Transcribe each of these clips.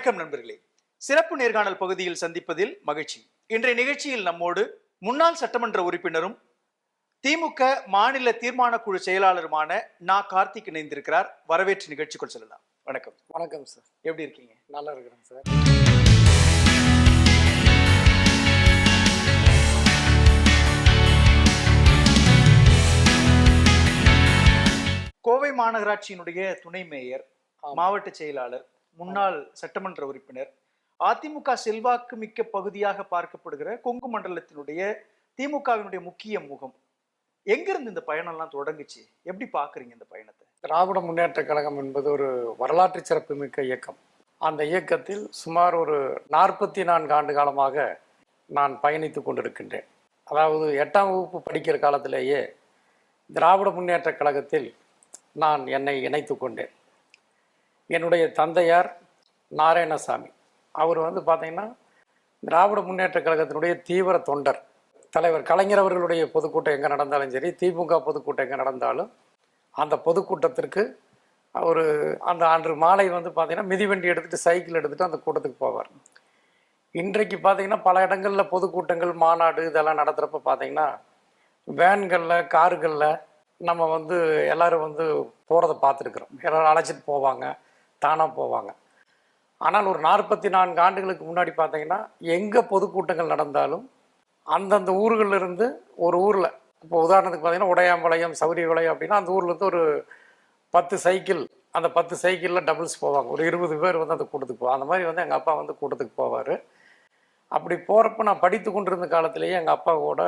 வணக்கம் நண்பர்களே. சிறப்பு நேர்காணல் பகுதியில் சந்திப்பதில் மகிழ்ச்சி. இன்றைய நிகழ்ச்சியில் நம்மோடு முன்னாள் சட்டமன்ற உறுப்பினரும் திமுக மாநில தீர்மான குழு செயலாளருமான கார்த்திக் இணைந்திருக்கிறார். வரவேற்று நிகழ்ச்சிக்குள் செல்லலாம். வணக்கம். வணக்கம் சார். எப்படி இருக்கீங்க? நல்லா இருக்கிறேன் சார். கோவை மாநகராட்சியினுடைய துணை மேயர், மாவட்ட செயலாளர், முன்னாள் சட்டமன்ற உறுப்பினர், அதிமுக செல்வாக்கு மிக்க பகுதியாக பார்க்கப்படுகிற கொங்கு மண்டலத்தினுடைய திமுகவினுடைய முக்கிய முகம். எங்கிருந்து இந்த பயணம் எல்லாம் தொடங்குச்சு? எப்படி பாக்குறீங்க இந்த பயணத்தை? திராவிட முன்னேற்ற கழகம் என்பது ஒரு வரலாற்று சிறப்பு மிக்க இயக்கம். அந்த இயக்கத்தில் சுமார் ஒரு 44 ஆண்டு காலமாக நான் பயணித்து கொண்டிருக்கின்றேன். அதாவது 8ஆம் வகுப்பு படிக்கிற காலத்திலேயே திராவிட முன்னேற்ற கழகத்தில் நான் என்னை இணைத்து கொண்டேன். என்னுடைய தந்தையார் நாராயணசாமி, அவர் பார்த்தீங்கன்னா திராவிட முன்னேற்ற கழகத்தினுடைய தீவிர தொண்டர். தலைவர் கலைஞர் அவர்களுடைய பொதுக்கூட்டம் எங்கே நடந்தாலும் சரி, திமுக பொதுக்கூட்டம் எங்கே நடந்தாலும் அந்த பொதுக்கூட்டத்திற்கு அவர் அந்த அன்று மாலை பார்த்தீங்கன்னா மிதிவண்டி எடுத்துகிட்டு, சைக்கிள் எடுத்துகிட்டு அந்த கூட்டத்துக்கு போவார். இன்றைக்கு பார்த்தீங்கன்னா பல இடங்களில் பொதுக்கூட்டங்கள், மாநாடு இதெல்லாம் நடத்துகிறப்ப பார்த்தீங்கன்னா வேன்களில், கார்களில் நம்ம எல்லோரும் போகிறத பார்த்துருக்குறோம். எல்லோரும் அழைச்சிட்டு போவாங்க, தானாக போவாங்க. ஆனால் ஒரு 44 ஆண்டுகளுக்கு முன்னாடி பார்த்தீங்கன்னா எங்கே பொதுக்கூட்டங்கள் நடந்தாலும் அந்தந்த ஊர்களிலிருந்து ஒரு ஊரில், இப்போ உதாரணத்துக்கு பார்த்தீங்கன்னா உடையாம்பாளையம், சௌரியபாளையம் அப்படின்னா அந்த ஊர்லேருந்து ஒரு 10 சைக்கிள், அந்த 10 சைக்கிளில் டபுள்ஸ் போவாங்க. ஒரு 20 பேர் அந்த கூட்டத்துக்கு போவாங்க. அந்த மாதிரி எங்கள் அப்பா கூட்டத்துக்கு போவார். அப்படி போகிறப்ப நான் படித்து கொண்டிருந்த காலத்திலேயே எங்கள் அப்பாவோட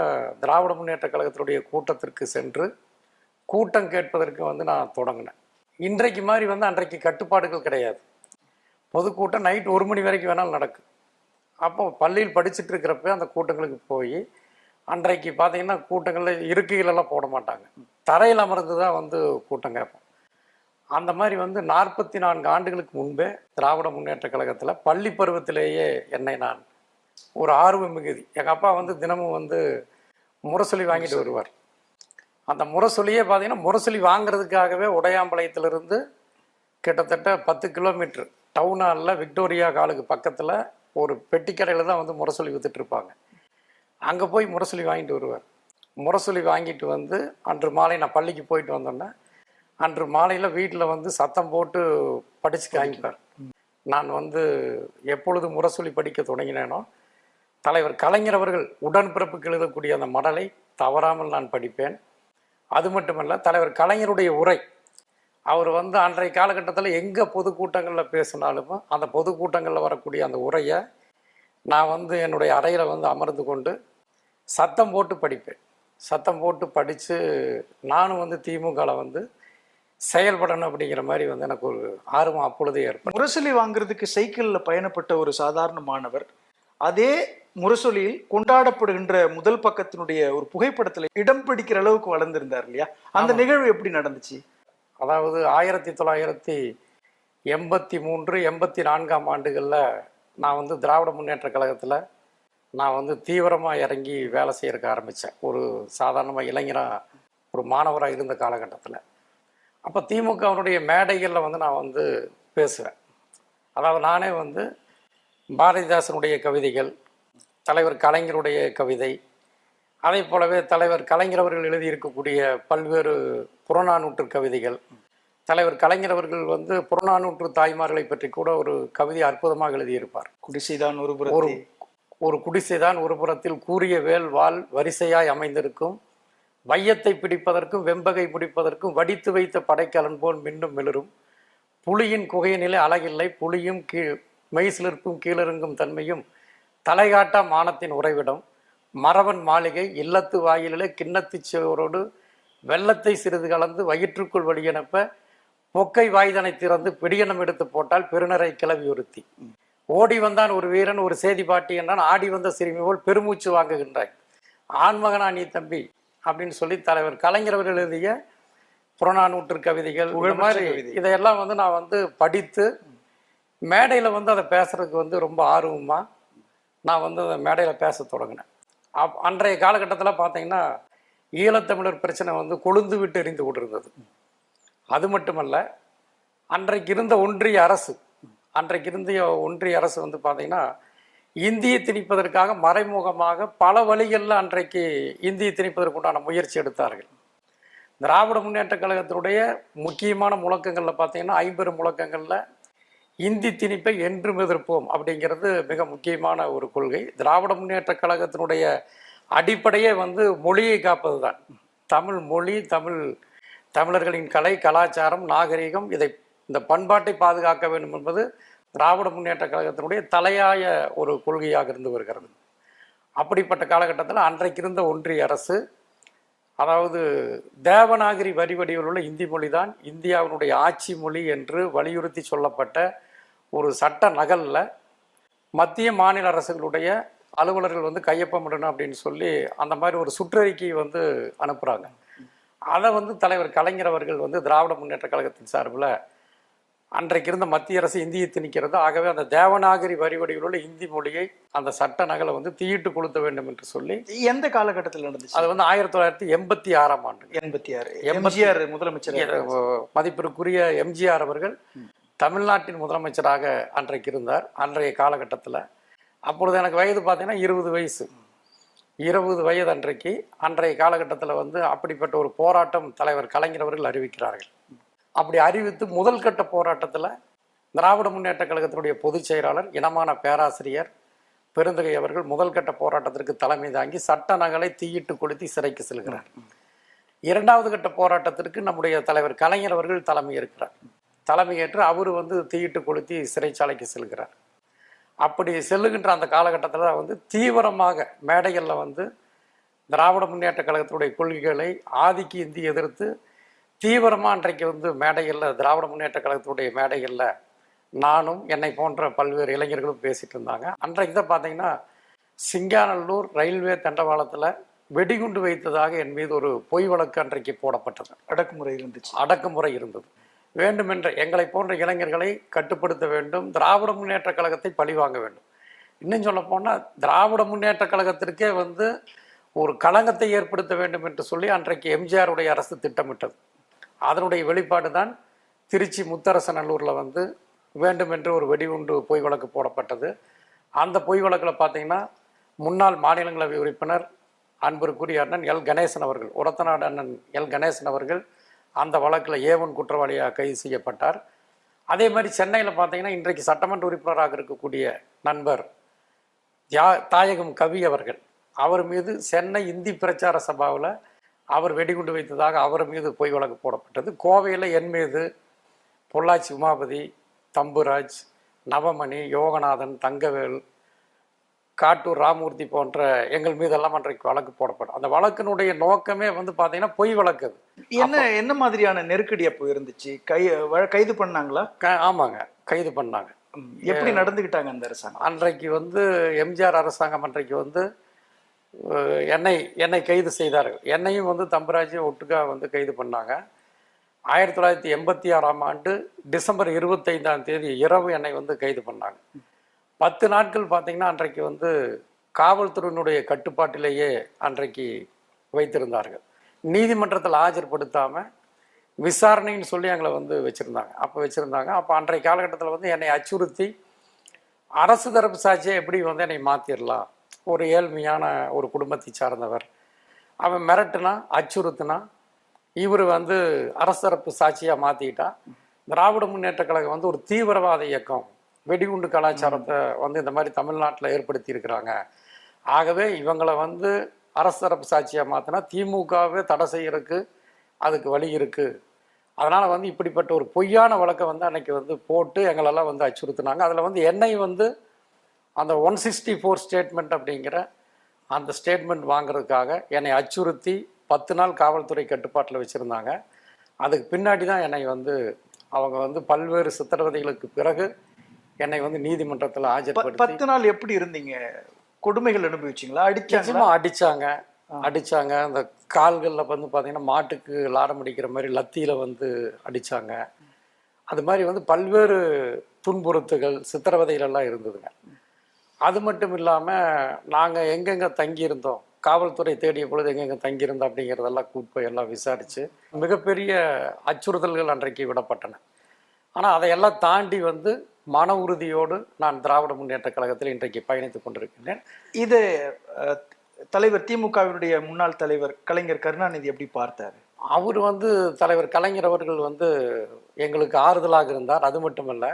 திராவிட முன்னேற்ற கழகத்தினுடைய கூட்டத்திற்கு சென்று கூட்டம் கேட்பதற்கு நான் தொடங்கினேன். இன்றைக்கு மாதிரி அன்றைக்கு கட்டுப்பாடுகள் கிடையாது. பொதுக்கூட்டம் நைட் 1 மணி வரைக்கும் வேணாலும் நடக்கும். அப்போ பள்ளியில் படிச்சுட்டு இருக்கிறப்ப அந்த கூட்டங்களுக்கு போய், அன்றைக்கு பார்த்தீங்கன்னா கூட்டங்களில் இருக்கைகளெல்லாம் போட மாட்டாங்க, தரையில் அமர்ந்து தான் கூட்டம் கேட்போம். அந்த மாதிரி 44 ஆண்டுகளுக்கு முன்பே திராவிட முன்னேற்ற கழகத்தில் பள்ளி பருவத்திலேயே என்னை நான் ஒரு ஆர்வம் மிகுதி. எங்கள் அப்பா தினமும் முரசொலி வாங்கிட்டு வருவார். அந்த முரசொலியே பார்த்தீங்கன்னா முரசொலி வாங்கிறதுக்காகவே உடையாம்பாளையத்திலிருந்து கிட்டத்தட்ட 10 கிலோமீட்டர் டவுன் ஹாலில் விக்டோரியா காலுக்கு பக்கத்தில் ஒரு பெட்டி கடையில் தான் முரசொலி விற்றுட்ருப்பாங்க. அங்கே போய் முரசொலி வாங்கிட்டு வருவார். முரசொலி வாங்கிட்டு அன்று மாலை நான் பள்ளிக்கு போயிட்டு வந்தோன்னே அன்று மாலையில் வீட்டில் சத்தம் போட்டு படித்து காமிப்பார். நான் எப்பொழுது முரசொலி படிக்க தொடங்கினேனோ தலைவர் கலைஞர் அவர்கள் உடன்பிறப்புக்கு எழுதக்கூடிய அந்த மடலை தவறாமல் நான் படிப்பேன். அது மட்டுமல்ல, தலைவர் கலைஞருடைய உரை, அவர் அன்றைய காலகட்டத்தில் எங்கே பொதுக்கூட்டங்களில் பேசினாலும் அந்த பொதுக்கூட்டங்களில் வரக்கூடிய அந்த உரையை நான் என்னுடைய அறையில் அமர்ந்து கொண்டு சத்தம் போட்டு படிப்பேன். சத்தம் போட்டு படித்து நானும் திமுகவில் செயல்படணும் அப்படிங்கிற மாதிரி எனக்கு ஒரு ஆர்வம் அப்பொழுதே ஏற்படும். முரசொலி வாங்குறதுக்கு சைக்கிளில் பயணப்பட்ட ஒரு சாதாரண மாணவர் அதே முரசொலியில் கொண்டாடப்படுகின்ற முதல் பக்கத்தினுடைய ஒரு புகைப்படத்தில் இடம் பிடிக்கிற அளவுக்கு வளர்ந்திருந்தார் இல்லையா? அந்த நிகழ்வு எப்படி நடந்துச்சு? அதாவது 1983, 84ஆம் ஆண்டுகளில் நான் திராவிட முன்னேற்ற கழகத்தில் நான் தீவிரமாக இறங்கி வேலை செய்யறதுக்கு ஆரம்பித்தேன். ஒரு சாதாரணமாக இளைஞராக, ஒரு மாணவராக இருந்த காலகட்டத்தில். அப்போ திமுகவினுடைய மேடைகளில் நான் பேசுவேன். அதாவது நானே பாரதிதாசனுடைய கவிதைகள், தலைவர் கலைஞருடைய கவிதை, அதே போலவே தலைவர் கலைஞர் அவர்கள் எழுதியிருக்கக்கூடிய பல்வேறு புறநானூற்று கவிதைகள், தலைவர் கலைஞர் அவர்கள் புறநானூற்று தாய்மார்களை பற்றி கூட ஒரு கவிதை அற்புதமாக எழுதியிருப்பார். குடிசைதான் ஒரு குடிசைதான் ஒரு புறத்தில் கூறிய வேல் வாள் வரிசையாய் அமைந்திருக்கும், வையத்தை பிடிப்பதற்கும் வெம்பகை முடிப்பதற்கும் வடித்து வைத்த படைக்கலன் போல் மின்னும் மிளரும், புலியின் குகையினிலே அழகில்லை, புலியும் மெய்சிலிருப்பும் கீழிறங்கும் தன்மையும் தலைகாட்டா மானத்தின் உறைவிடம், மறவன் மாளிகை இல்லத்து வாயிலே கிண்ணத்து சுவரோடு வெள்ளத்தை சிறிது கலந்து வயிற்றுக்குள் வழியனுப்ப பொக்கை வாய்தனை திறந்து பிடியனம் எடுத்து போட்டால் பெருநரை கிளவி ஒருத்தி, ஓடி வந்தான் ஒரு வீரன் ஒரு சேதி பாட்டி என்றான், ஆடி வந்த சிறுமி போல் பெருமூச்சு வாங்குகின்றாய், ஆண்மகனா நீ தம்பி அப்படின்னு சொல்லி தலைவர் கலைஞர் அவர்கள் எழுதிய புறநானூற்று கவிதைகள், மாதிரி இதையெல்லாம் நான் படித்து மேடையில் அதை பேசுறதுக்கு ரொம்ப ஆர்வமாக நான் அந்த மேடையில் பேச தொடங்கினேன். அன்றைய காலகட்டத்தில் பார்த்தீங்கன்னா ஈழத்தமிழர் பிரச்சனை கொழுந்து விட்டு எரிந்து கொண்டிருந்தது. அது மட்டுமல்ல, அன்றைக்கு இருந்த ஒன்றிய அரசு அன்றைக்கு இருந்த ஒன்றிய அரசு வந்து பார்த்தீங்கன்னா இந்தியை திணிப்பதற்காக மறைமுகமாக பல வழிகளில் அன்றைக்கு இந்தியை திணிப்பதற்குண்டான முயற்சி எடுத்தார்கள். திராவிட முன்னேற்ற கழகத்தினுடைய முக்கியமான முழக்கங்களில் பார்த்தீங்கன்னா 50 முழக்கங்களில் இந்தி திணிப்பை என்றும் எதிர்ப்போம் அப்படிங்கிறது மிக முக்கியமான ஒரு கொள்கை. திராவிட முன்னேற்ற கழகத்தினுடைய அடிப்படையே வந்து மொழியை காப்பது தான். தமிழ் மொழி, தமிழர்களின் கலை, கலாச்சாரம், நாகரிகம், இந்த பண்பாட்டை பாதுகாக்க வேண்டும் என்பது திராவிட முன்னேற்ற கழகத்தினுடைய தலையாய ஒரு கொள்கையாக இருந்து வருகிறது. அப்படிப்பட்ட காலகட்டத்தில் அன்றைக்கு இருந்த ஒன்றிய அரசு, அதாவது தேவநாகரி வரி வடிவில் உள்ள இந்தி மொழி தான் இந்தியாவினுடைய ஆட்சி மொழி என்று வலியுறுத்தி சொல்லப்பட்ட ஒரு சட்ட நகலில் மத்திய மாநில அரசுகளுடைய அலுவலர்கள் வந்து கையொப்பமிடணும் அப்படின்னு சொல்லி அந்த மாதிரி ஒரு சுற்றறிக்கையை வந்து அனுப்புகிறாங்க. அதை வந்து தலைவர் கலைஞர் அவர்கள் வந்து திராவிட முன்னேற்ற கழகத்தின் சார்பில் அன்றைக்கு இருந்த மத்திய அரசு இந்தியை திணிக்கிறது, ஆகவே அந்த தேவநாகரி வரி வடிவில் உள்ள இந்தி மொழியை அந்த சட்ட நகலை வந்து தீயிட்டு கொளுத்த வேண்டும் என்று சொல்லி. எந்த காலகட்டத்தில் நடந்துச்சு? அது வந்து 1986 ஆண்டு. 86 எம்ஜிஆர் முதலமைச்சர், மதிப்பிற்குரிய எம்ஜிஆர் அவர்கள் தமிழ்நாட்டின் முதலமைச்சராக அன்றைக்கு இருந்தார். அன்றைய காலகட்டத்தில் அப்பொழுது எனக்கு வயது பார்த்தீங்கன்னா 20 வயசு. 20 வயது அன்றைக்கு. அன்றைய காலகட்டத்தில் வந்து அப்படிப்பட்ட ஒரு போராட்டம் தலைவர் கலைஞர் அவர்கள் அறிவிக்கிறார்கள். அப்படி அறிவித்து முதல் கட்ட போராட்டத்தில் திராவிட முன்னேற்ற கழகத்தினுடைய பொதுச் செயலாளர் இனமான பேராசிரியர் பெருந்தகை அவர்கள் முதல் கட்ட போராட்டத்திற்கு தலைமை தாங்கி சட்ட நகலை தீயிட்டு கொளுத்தி சிறைக்கு செல்கிறார். இரண்டாவது கட்ட போராட்டத்திற்கு நம்முடைய தலைவர் கலைஞர் அவர்கள் தலைமையேற்று அவர் வந்து தீயிட்டு கொளுத்தி சிறைச்சாலைக்கு செல்கிறார். அப்படி செல்லுகின்ற அந்த காலகட்டத்தில் வந்து தீவிரமாக மேடைகளில் வந்து திராவிட முன்னேற்ற கழகத்தினுடைய கொள்கைகளை ஆதிக்க இந்தி எதிர்த்து தீவிரமாக அன்றைக்கு வந்து மேடைகளில் திராவிட முன்னேற்ற கழகத்தினுடைய மேடைகளில் நானும் என்னை போன்ற பல்வேறு இளைஞர்களும் பேசிகிட்டு இருந்தாங்க. அன்றைக்கு தான் பார்த்தீங்கன்னா சிங்காநல்லூர் ரயில்வே தண்டவாளத்தில் வெடிகுண்டு வைத்ததாக என் மீது ஒரு பொய் வழக்கு அன்றைக்கு போடப்பட்டது. அடக்குமுறை இருந்தது. வேண்டுமென்ற எங்களை போன்ற இளைஞர்களை கட்டுப்படுத்த வேண்டும், திராவிட முன்னேற்ற கழகத்தை பழிவாங்க வேண்டும். இன்னும் சொல்ல போனால் திராவிட முன்னேற்ற கழகத்திற்கே வந்து ஒரு களங்கத்தை ஏற்படுத்த வேண்டும் என்று சொல்லி அன்றைக்கு எம்ஜிஆருடைய அரசு திட்டமிட்டது. அதனுடைய வெளிப்பாடு தான் திருச்சி முத்தரசநல்லூரில் வந்து வேண்டுமென்று ஒரு வெடிகுண்டு பொய் வழக்கு போடப்பட்டது. அந்த பொய் வழக்கில் பார்த்தீங்கன்னா முன்னாள் மாநிலங்களவை உறுப்பினர் அன்பிற்குரிய அண்ணன் எல் கணேசன் அவர்கள், உரத்தநாடு அண்ணன் எல் கணேசன் அவர்கள் அந்த வழக்கில் A1 குற்றவாளியாக கைது செய்யப்பட்டார். அதே மாதிரி சென்னையில் பார்த்தீங்கன்னா இன்றைக்கு சட்டமன்ற உறுப்பினராக இருக்கக்கூடிய நண்பர் தாயகம் கவி அவர்கள், அவர் மீது சென்னை இந்தி பிரச்சார சபாவில் அவர் வெடிகுண்டு வைத்ததாக அவர் மீது பொய் வழக்கு போடப்பட்டது. கோவையில் என் மீது பொள்ளாச்சி உமாபதி, தம்புராஜ், நவமணி, யோகநாதன், தங்கவேல், காட்டூர் ராமூர்த்தி போன்ற எங்கள் மீதெல்லாம் அன்றைக்கு வழக்கு போடப்படும். அந்த வழக்கினுடைய நோக்கமே வந்து பார்த்தீங்கன்னா பொய் வழக்கு. என்ன மாதிரியான நெருக்கடி அப்போ இருந்துச்சு? கைது பண்ணாங்களா? ஆமாங்க, கைது பண்ணாங்க. எப்படி நடந்துக்கிட்டாங்க அந்த அரசாங்கம்? அன்றைக்கு வந்து எம்ஜிஆர் அரசாங்கம் அன்றைக்கு வந்து என்னை கைது செய்தார்கள். என்னையும் வந்து தம்புராஜையும் ஒட்டுக்கா வந்து கைது பண்ணாங்க. 1986 ஆண்டு டிசம்பர் 25 இரவு என்னை வந்து கைது பண்ணாங்க. 10 நாட்கள் பார்த்தீங்கன்னா அன்றைக்கு வந்து காவல்துறையினுடைய கட்டுப்பாட்டிலேயே அன்றைக்கு வைத்திருந்தார்கள். நீதிமன்றத்தில் ஆஜர்படுத்தாமல் விசாரணைன்னு சொல்லி எங்களை வந்து வச்சுருந்தாங்க. அப்போ அன்றைய காலகட்டத்தில் வந்து என்னை அச்சுறுத்தி அரசு தரப்பு சாட்சியை எப்படி வந்து என்னை மாற்றிடலாம், ஒரு ஏழ்மையான ஒரு குடும்பத்தை சார்ந்தவர், அவன் மிரட்டுனா அச்சுறுத்துனா இவர் வந்து அரசு தரப்பு சாட்சியாக மாற்றிக்கிட்டா திராவிட முன்னேற்ற கழகம் வந்து ஒரு தீவிரவாத இயக்கம், வெடிகுண்டு கலாச்சாரத்தை வந்து இந்த மாதிரி தமிழ்நாட்டில் ஏற்படுத்தி இருக்கிறாங்க. ஆகவே இவங்களை வந்து அரசு தரப்பு சாட்சியாக மாற்றினா திமுகவே தடை செய்யறதுக்கு அதுக்கு வழி இருக்குது. அதனால் வந்து இப்படிப்பட்ட ஒரு பொய்யான வழக்கை வந்து அன்னைக்கு வந்து போட்டு எங்களெல்லாம் வந்து அச்சுறுத்தினாங்க. அதில் வந்து என்னை வந்து அந்த 164 ஸ்டேட்மெண்ட் அப்படிங்கிற அந்த ஸ்டேட்மெண்ட் வாங்குறதுக்காக என்னை அச்சுறுத்தி 10 நாள் காவல்துறை கட்டுப்பாட்டில் வச்சுருந்தாங்க. அதுக்கு பின்னாடி தான் என்னை வந்து அவங்க வந்து பல்வேறு சித்திரவதைகளுக்கு பிறகு என்னை வந்து நீதிமன்றத்தில் ஆஜர்படுத்தி. 10 நாள் எப்படி இருந்தீங்க? கொடுமைகள் அனுபவிச்சிங்களா? அடிச்சாங்க. அந்த கால்களில் வந்து பார்த்தீங்கன்னா மாட்டுக்கு லாடம் அடிக்கிற மாதிரி லத்தியில் வந்து அடித்தாங்க. அது மாதிரி வந்து பல்வேறு துன்புறுத்துகள், சித்திரவதைகள் எல்லாம் இருந்ததுங்க. அது மட்டும் இல்லாமல் நாங்கள் எங்கெங்கே தங்கியிருந்தோம், காவல்துறை தேடிய பொழுது எங்கெங்கே தங்கியிருந்தோம் அப்படிங்கிறதெல்லாம் கூட்போய் எல்லாம் விசாரித்து மிகப்பெரிய அச்சுறுத்தல்கள் அன்றைக்கு விடப்பட்டன. ஆனால் அதையெல்லாம் தாண்டி வந்து மன உறுதியோடு நான் திராவிட முன்னேற்ற கழகத்தில் இன்றைக்கு பயணித்துக் கொண்டிருக்கின்றேன். இது தலைவர் திமுகவினுடைய முன்னாள் தலைவர் கலைஞர் கருணாநிதி எப்படி பார்த்தாரு? அவர் தலைவர் கலைஞர் அவர்கள் எங்களுக்கு ஆறுதலாக இருந்தார். அது மட்டுமல்ல,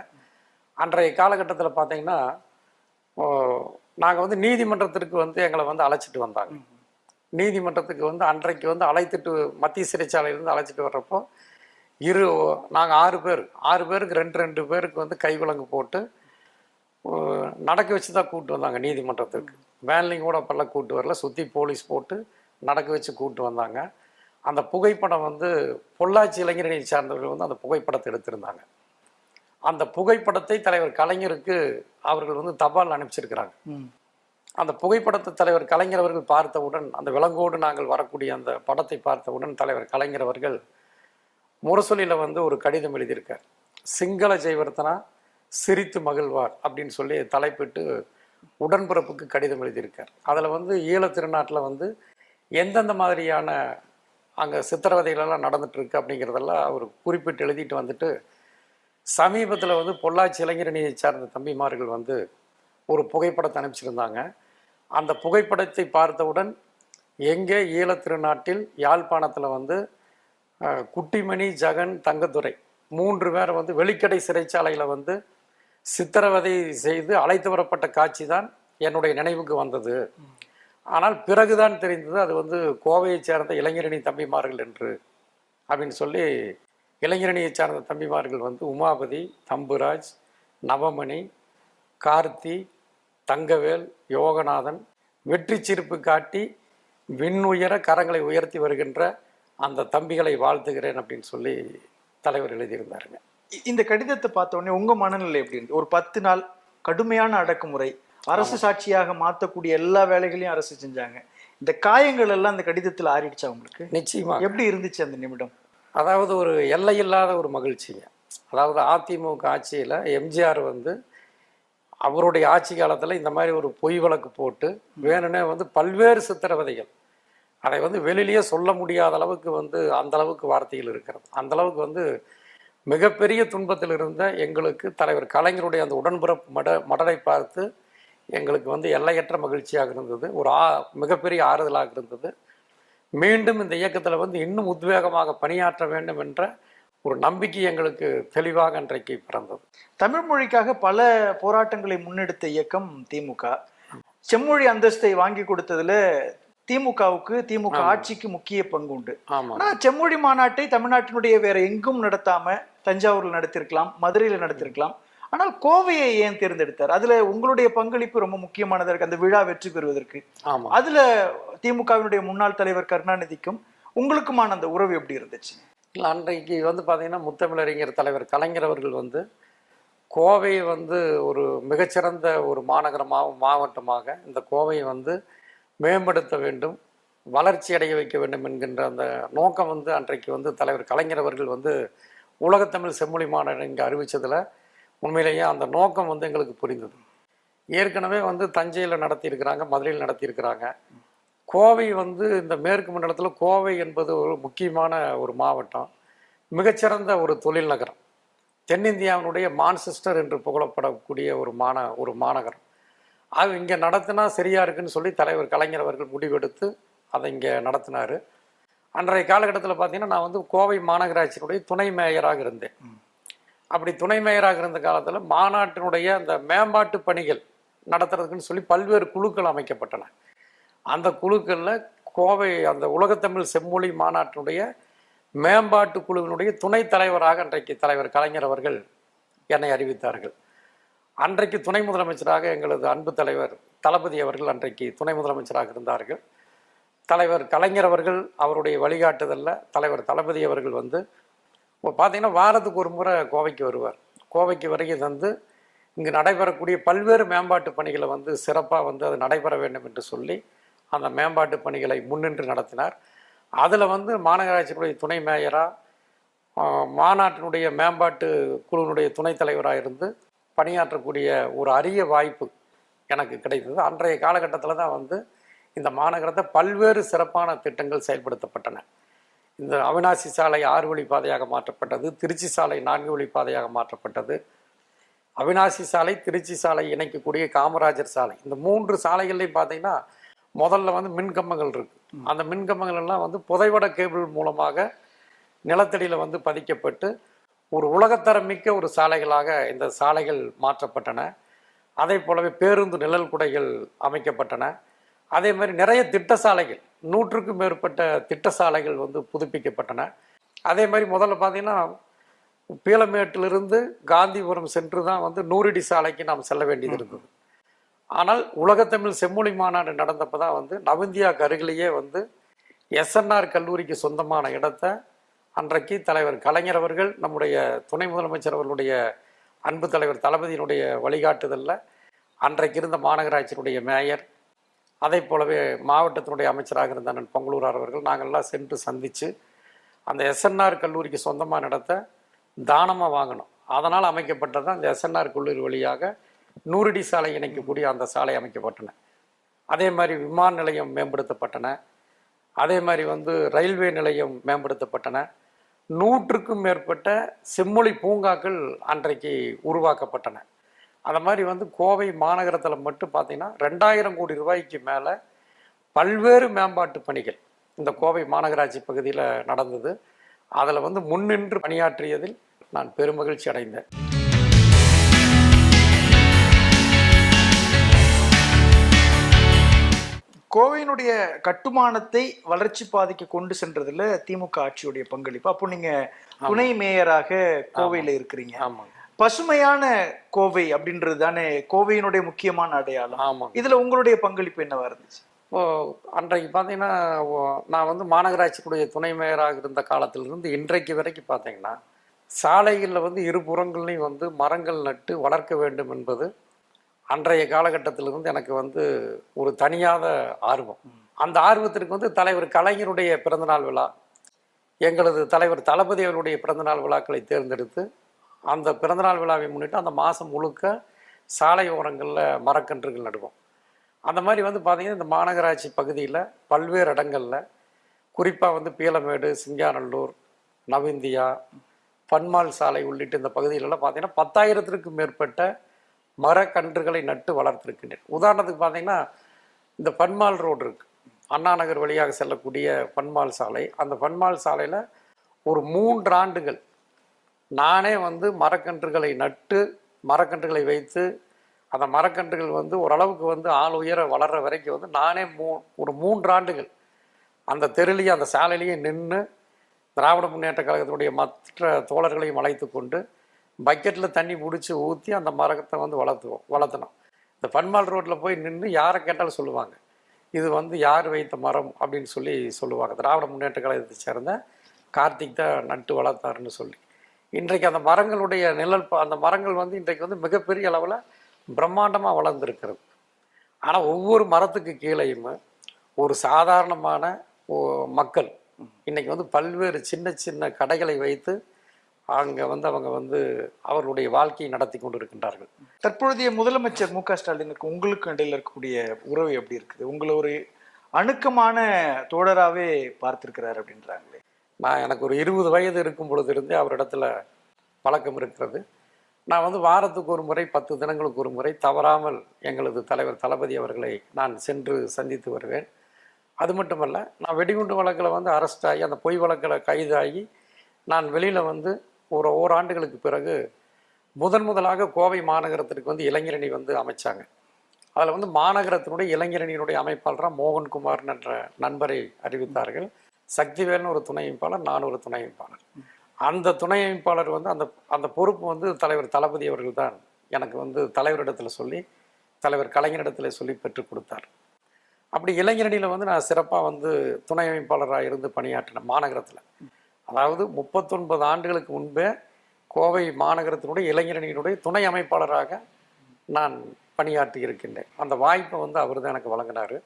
அன்றைய காலகட்டத்தில் பார்த்தீங்கன்னா நாங்கள் நீதிமன்றத்திற்கு எங்களை அழைச்சிட்டு வந்தாங்க. நீதிமன்றத்துக்கு அன்றைக்கு அழைத்துட்டு மத்திய சிறைச்சாலையிலேருந்து அழைச்சிட்டு வர்றப்போ நாங்கள் 6 பேருக்கு 2 பேருக்கு கைவிலங்கு போட்டு நடக்க வச்சு தான் கூப்பிட்டு வந்தாங்க நீதிமன்றத்துக்கு. வேன்லையும் கூட அப்பெல்லாம் கூப்பிட்டு வரல, சுற்றி போலீஸ் போட்டு நடக்க வச்சு கூப்பிட்டு வந்தாங்க. அந்த புகைப்படம் பொள்ளாச்சி இளைஞரணி சார்ந்தவர்கள் அந்த புகைப்படத்தை எடுத்திருந்தாங்க. அந்த புகைப்படத்தை தலைவர் கலைஞருக்கு அவர்கள் தபால் அனுப்பிச்சிருக்கிறாங்க. அந்த புகைப்படத்தை தலைவர் கலைஞர் அவர்கள் பார்த்தவுடன், அந்த விலங்கோடு நாங்கள் வரக்கூடிய அந்த படத்தை பார்த்தவுடன் தலைவர் கலைஞர் அவர்கள் முரசொலியில் ஒரு கடிதம் எழுதியிருக்கார். சிங்கள ஜெயவர்த்தனா சிரித்து மகிழ்வார் அப்படின்னு சொல்லி தலைப்பிட்டு உடன்பிறப்புக்கு கடிதம் எழுதியிருக்கார். அதில் ஈழத் திருநாட்டில் எந்தெந்த மாதிரியான அங்கே சித்திரவதைகளெல்லாம் நடந்துட்டு இருக்கு அப்படிங்கிறதெல்லாம் அவர் குறிப்பிட்டு எழுதிட்டு சமீபத்தில் பொள்ளாச்சி இளைஞரணியை சார்ந்த தம்பிமார்கள் ஒரு புகைப்படத்தை அனுப்பிச்சிருந்தாங்க. அந்த புகைப்படத்தை பார்த்தவுடன் எங்கே ஈழத் திருநாட்டில் யாழ்ப்பாணத்தில் குட்டிமணி, ஜெகன், தங்கத்துரை 3 பேரை வெளிக்கடை சிறைச்சாலையில் சித்திரவதை செய்து அழைத்து வரப்பட்ட காட்சி தான் என்னுடைய நினைவுக்கு வந்தது. ஆனால் பிறகுதான் தெரிந்தது அது கோவையை சேர்ந்த இளைஞரணி தம்பிமார்கள் என்று அப்படின்னு சொல்லி இளைஞரணியை சார்ந்த தம்பிமார்கள் உமாபதி, தம்புராஜ், நவமணி, கார்த்தி, தங்கவேல், யோகநாதன் வெற்றி சிரிப்பு காட்டி விண்ணுயர கரங்களை உயர்த்தி வருகின்ற அந்த தம்பிகளை வாழ்த்துகிறேன் அப்படின்னு சொல்லி தலைவர் எழுதியிருந்தாருங்க. இந்த கடிதத்தை பார்த்த உடனே உங்க மனநிலை எப்படி இருந்து? ஒரு 10 நாள் கடுமையான அடக்குமுறை, அரசு சாட்சியாக மாற்றக்கூடிய எல்லா வேலைகளையும் அரசு செஞ்சாங்க. இந்த காயங்கள் எல்லாம் அந்த கடிதத்தில் ஆறிடுச்சா உங்களுக்கு? நிச்சயமா. எப்படி இருந்துச்சு அந்த நிமிடம்? அதாவது ஒரு எல்லையில்லாத ஒரு மகிழ்ச்சிங்க. அதாவது அதிமுக ஆட்சியில் எம்ஜிஆர் அவருடைய ஆட்சி காலத்தில் இந்த மாதிரி ஒரு பொய் வழக்கு போட்டு வேணும்னே பல்வேறு சித்திரவதைகள், அதை வெளியிலேயே சொல்ல முடியாத அளவுக்கு அந்த அளவுக்கு வார்த்தைகள் இருக்கிறது. அந்த அளவுக்கு மிகப்பெரிய துன்பத்தில் இருந்த எங்களுக்கு தலைவர் கலைஞருடைய அந்த உடன்பிறப்பு மடலை பார்த்து எங்களுக்கு எல்லையற்ற மகிழ்ச்சியாக இருந்தது. ஒரு மிகப்பெரிய ஆறுதலாக இருந்தது. மீண்டும் இந்த இயக்கத்தில் இன்னும் உத்வேகமாக பணியாற்ற வேண்டும் என்ற ஒரு நம்பிக்கை எங்களுக்கு தெளிவாக அன்றைக்கு பிறந்தது. தமிழ் மொழிக்காக பல போராட்டங்களை முன்னெடுத்த இயக்கம் திமுக. செம்மொழி அந்தஸ்தை வாங்கி கொடுத்ததுல திமுக ஆட்சிக்கு முக்கிய பங்கு உண்டு. ஆனா செம்மொழி மாநாட்டை தமிழ்நாட்டினுடைய வேற எங்கும் நடத்தாம தஞ்சாவூர்ல நடத்திருக்கலாம், மதுரையில நடத்திருக்கலாம். ஆனால் கோவையை ஏன் தேர்ந்தெடுத்தார்? அதுல உங்களுடைய பங்களிப்பு ரொம்ப முக்கியமானதா இருக்கு, அந்த விழா வெற்றி பெறுவதற்கு. அதுல திமுகவினுடைய முன்னாள் தலைவர் கருணாநிதிக்கும் உங்களுக்குமான அந்த உறவு எப்படி இருந்துச்சு? இல்லை, அன்றைக்கு பார்த்தீங்கன்னா முத்தமிழறிஞர் தலைவர் கலைஞர் அவர்கள் கோவையை ஒரு மிகச்சிறந்த ஒரு மாவட்டமாக இந்த கோவையை மேம்படுத்த வேண்டும், வளர்ச்சி அடைய வைக்க வேண்டும் என்கின்ற அந்த நோக்கம் அன்றைக்கு தலைவர் கலைஞர் அவர்கள் உலகத்தமிழ் செம்மொழி மாநாடு இங்கே அறிவித்ததில் உண்மையிலேயே அந்த நோக்கம் எங்களுக்கு புரிந்தது. ஏற்கனவே தஞ்சையில் நடத்தியிருக்கிறாங்க, மதுரையில் நடத்தியிருக்கிறாங்க. கோவை இந்த மேற்கு மண்டலத்தில் கோவை என்பது ஒரு முக்கியமான ஒரு மாவட்டம், மிகச்சிறந்த ஒரு தொழில் நகரம், தென்னிந்தியாவினுடைய மான்செஸ்டர் என்று புகழப்படக்கூடிய ஒரு மாநகரம். அது இங்கே நடத்தினா சரியா இருக்குன்னு சொல்லி தலைவர் கலைஞர் அவர்கள் முடிவெடுத்து அதை இங்கே நடத்தினார். அன்றைய காலகட்டத்தில் பார்த்தீங்கன்னா நான் கோவை மாநகராட்சியினுடைய துணை மேயராக இருந்தேன். அப்படி துணை மேயராக இருந்த காலத்தில் மாநாட்டினுடைய அந்த மேம்பாட்டு பணிகள் நடத்துறதுக்குன்னு சொல்லி பல்வேறு குழுக்கள் அமைக்கப்பட்டன. அந்த குழுக்களில் கோவை அந்த உலகத்தமிழ் செம்மொழி மாநாட்டினுடைய மேம்பாட்டு குழுவினுடைய துணைத் தலைவராக அன்றைக்கு தலைவர் கலைஞர் அவர்கள் என்னை அறிவித்தார்கள். அன்றைக்கு துணை முதலமைச்சராக எங்களது அன்பு தலைவர் தளபதி அவர்கள் அன்றைக்கு துணை முதலமைச்சராக இருந்தார்கள். தலைவர் கலைஞர் அவர்கள் அவருடைய வழிகாட்டுதலில் தலைவர் தளபதி அவர்கள் பார்த்தீங்கன்னா வாரத்துக்கு ஒரு முறை கோவைக்கு வருவார். கோவைக்கு வருகை இங்கு நடைபெறக்கூடிய பல்வேறு மேம்பாட்டு பணிகளை சிறப்பாக அது நடைபெற வேண்டும் என்று சொல்லி அந்த மேம்பாட்டு பணிகளை முன்னின்று நடத்தினார். அதில் மாநகராட்சியினுடைய துணை மேயராக, மாநாட்டினுடைய மேம்பாட்டு குழுவினுடைய துணைத் தலைவராக இருந்து பணியாற்றக்கூடிய ஒரு அரிய வாய்ப்பு எனக்கு கிடைத்தது. அன்றைய காலகட்டத்தில் தான் இந்த மாநகரத்தை பல்வேறு சிறப்பான திட்டங்கள் செயல்படுத்தப்பட்டன. இந்த அவிநாசி சாலை 6 வழி பாதையாக மாற்றப்பட்டது, திருச்சி சாலை 4 வழி பாதையாக மாற்றப்பட்டது. அவினாசி சாலை, திருச்சி சாலை இணைக்கக்கூடிய காமராஜர் சாலை, இந்த 3 சாலைகள்லையும் பார்த்தீங்கன்னா முதல்ல வந்து மின்கம்பங்கள் இருக்கு. அந்த மின்கம்பங்கள் எல்லாம் வந்து புதைவட கேபிள் மூலமாக நிலத்தடியில் வந்து பதிக்கப்பட்டு ஒரு உலகத்தரம் மிக்க ஒரு சாலைகளாக இந்த சாலைகள் மாற்றப்பட்டன. அதே போலவே பேருந்து நிழல் குடைகள் அமைக்கப்பட்டன. அதே மாதிரி நிறைய திட்ட சாலைகள், 100க்கும் மேற்பட்ட திட்ட சாலைகள் வந்து புதுப்பிக்கப்பட்டன. அதே மாதிரி முதல்ல பார்த்தீங்கன்னா பீளமேட்டிலிருந்து காந்திபுரம் சென்று தான் வந்து 100 அடி சாலைக்கு நாம் செல்ல வேண்டியது இருந்தது. ஆனால் உலகத்தமிழ் செம்மொழி மாநாடு நடந்தப்போ தான் வந்து நவந்தியாவுக்கு அருகிலேயே வந்து எஸ்என்ஆர் கல்லூரிக்கு சொந்தமான இடத்தை அன்றைக்கு தலைவர் கலைஞர் அவர்கள், நம்முடைய துணை முதலமைச்சர் அவர்களுடைய அன்பு தலைவர் தளபதியினுடைய வழிகாட்டுதலில் அன்றைக்கு இருந்த மாநகராட்சியினுடைய மேயர், அதே போலவே மாவட்டத்தினுடைய அமைச்சராக இருந்த அண்ணன் பொங்கலூரார் அவர்கள், நாங்கள்லாம் சென்று சந்தித்து அந்த எஸ்என்ஆர் கல்லூரிக்கு சொந்தமான இடத்தை தானமாக வாங்கணும். அதனால் அமைக்கப்பட்டது அந்த எஸ்என்ஆர் கல்லூரி வழியாக 100 அடி சாலை இணைக்கக்கூடிய அந்த சாலை அமைக்கப்பட்டன. அதே மாதிரி விமான நிலையம் மேம்படுத்தப்பட்டன. அதே மாதிரி வந்து ரயில்வே நிலையம் மேம்படுத்தப்பட்டன. 100க்கும் மேற்பட்ட செம்மொழி பூங்காக்கள் அன்றைக்கு உருவாக்கப்பட்டன. அந்த மாதிரி வந்து கோவை மாநகரத்தில் மட்டும் பார்த்தீங்கன்னா 2000 கோடி ரூபாய்க்கு மேலே பல்வேறு மேம்பாட்டு பணிகள் இந்த கோவை மாநகராட்சி பகுதியில் நடந்தது. அதில் வந்து முன்னின்று பணியாற்றியதில் நான் பெருமகிழ்ச்சி அடைந்தேன். கோவையினுடைய கட்டுமானத்தை வளர்ச்சி பாதைக்கு கொண்டு சென்றதுல திமுக ஆட்சியுடைய பங்களிப்பு. அப்போ நீங்க துணை மேயராக கோவையில இருக்கிறீங்க. ஆமாங்க. பசுமையான கோவை அப்படின்றது தானே கோவையினுடைய முக்கியமான அடையாளம். ஆமாம். இதுல உங்களுடைய பங்களிப்பு என்னவா இருந்துச்சு? அன்றைக்கு பார்த்தீங்கன்னா நான் வந்து மாநகராட்சிக்குடைய துணை மேயராக இருந்த காலத்திலிருந்து இன்றைக்கு வரைக்கும் பார்த்தீங்கன்னா சாலைகளில் வந்து இருபுறங்களையும் வந்து மரங்கள் நட்டு வளர்க்க வேண்டும் என்பது அன்றைய காலகட்டத்திலிருந்து எனக்கு வந்து ஒரு தனியாத ஆர்வம். அந்த ஆர்வத்திற்கு வந்து தலைவர் கலைஞருடைய பிறந்தநாள் விழா, எங்களது தலைவர் தளபதி அவருடைய பிறந்தநாள் விழாக்களை தேர்ந்தெடுத்து அந்த பிறந்தநாள் விழாவை முன்னிட்டு அந்த மாதம் முழுக்க சாலை ஓரங்களில் மரக்கன்றுகள் நடுவோம். அந்த மாதிரி வந்து பார்த்திங்கன்னா இந்த மாநகராட்சி பகுதியில் பல்வேறு இடங்களில், குறிப்பாக வந்து பீளமேடு, சிங்காநல்லூர், நவிந்தியா, பன்மால் சாலை உள்ளிட்ட இந்த பகுதிகளெல்லாம் பார்த்திங்கன்னா 10,000க்கும் மேற்பட்ட மரக்கன்றுகளை நட்டு வளர்த்துருக்கின்றேன். உதாரணத்துக்கு பார்த்தீங்கன்னா இந்த பன்மால் ரோடு இருக்குது, அண்ணா நகர் வழியாக செல்லக்கூடிய பன்மால் சாலை. அந்த பன்மால் சாலையில் ஒரு 3 ஆண்டுகள் நானே வந்து மரக்கன்றுகளை நட்டு மரக்கன்றுகளை வைத்து அந்த மரக்கன்றுகள் வந்து ஓரளவுக்கு வந்து ஆள் உயர வளர்கிற வரைக்கும் வந்து நானே ஒரு 3 ஆண்டுகள் அந்த தெருலையும் அந்த சாலையிலையும் நின்று திராவிட முன்னேற்ற கழகத்தினுடைய மற்ற தோழர்களையும் அழைத்து கொண்டு பக்கெட்டில் தண்ணி பிடிச்சி ஊற்றி அந்த மரத்தை வந்து வளர்த்தணும். இந்த பன்மால் ரோட்டில் போய் நின்று யாரை கேட்டாலும் சொல்லுவாங்க, இது வந்து யார் வைத்த மரம் அப்படின்னு சொல்லுவாங்க. திராவிட முன்னேற்ற கழகத்தை சேர்ந்த கார்த்திக் தான் நட்டு வளர்த்தாருன்னு சொல்லி. இன்றைக்கு அந்த மரங்களுடைய அந்த மரங்கள் வந்து இன்றைக்கு வந்து மிகப்பெரிய அளவில் பிரம்மாண்டமாக வளர்ந்துருக்கிறது. ஆனால் ஒவ்வொரு மரத்துக்கு கீழேயும் ஒரு சாதாரணமான மக்கள் இன்றைக்கி வந்து பல்வேறு சின்ன சின்ன கடைகளை வைத்து அங்கே வந்து அவங்க வந்து அவர்களுடைய வாழ்க்கையை நடத்தி கொண்டு இருக்கின்றார்கள். தற்பொழுதைய முதலமைச்சர் மு க ஸ்டாலினுக்கு உங்களுக்கு இடையில் இருக்கக்கூடிய உறவு எப்படி இருக்குது? உங்களை ஒரு அணுக்கமான தோழராகவே பார்த்துருக்கிறார் அப்படின்றாங்களே. எனக்கு ஒரு 20 வயது இருக்கும் பொழுது இருந்தே அவரிடத்துல பழக்கம் இருக்கிறது. நான் வந்து வாரத்துக்கு ஒரு முறை 10 தினங்களுக்கு ஒரு முறை தவறாமல் எங்களது தலைவர் தளபதி அவர்களை நான் சென்று சந்தித்து வருவேன். அது மட்டுமல்ல, நான் வெடிகுண்டு வழக்கில் வந்து அரெஸ்ட் ஆகி அந்த பொய் வழக்கில் கைதாகி நான் வெளியில் வந்து ஒரு ஓராண்டுகளுக்கு பிறகு முதலாக கோவை மாநகரத்திற்கு வந்து இளைஞரணி வந்து அமைச்சாங்க. அதில் வந்து மாநகரத்தினுடைய இளைஞரணியினுடைய அமைப்பாளராக மோகன்குமார் என்ற நண்பரை அறிவித்தார்கள். சக்திவேல்னு ஒரு துணை அமைப்பாளர், நான் ஒரு துணை அமைப்பாளர். அந்த துணை அமைப்பாளர் வந்து அந்த பொறுப்பு வந்து தலைவர் தளபதி அவர்கள் தான் எனக்கு வந்து தலைவரிடத்தில் சொல்லி தலைவர் கலைஞரிடத்தில் சொல்லி பெற்றுக் கொடுத்தார். அப்படி இளைஞரணியில் வந்து நான் சிறப்பாக வந்து துணை அமைப்பாளராக இருந்து பணியாற்றினேன் மாநகரத்தில். அதாவது 39 ஆண்டுகளுக்கு முன்பே கோவை மாநகரத்தினுடைய இளைஞரணியினுடைய துணை அமைப்பாளராக நான் பணியாற்றி இருக்கின்றேன். அந்த வாய்ப்பை வந்து அவர் தான் எனக்கு வழங்கினார்.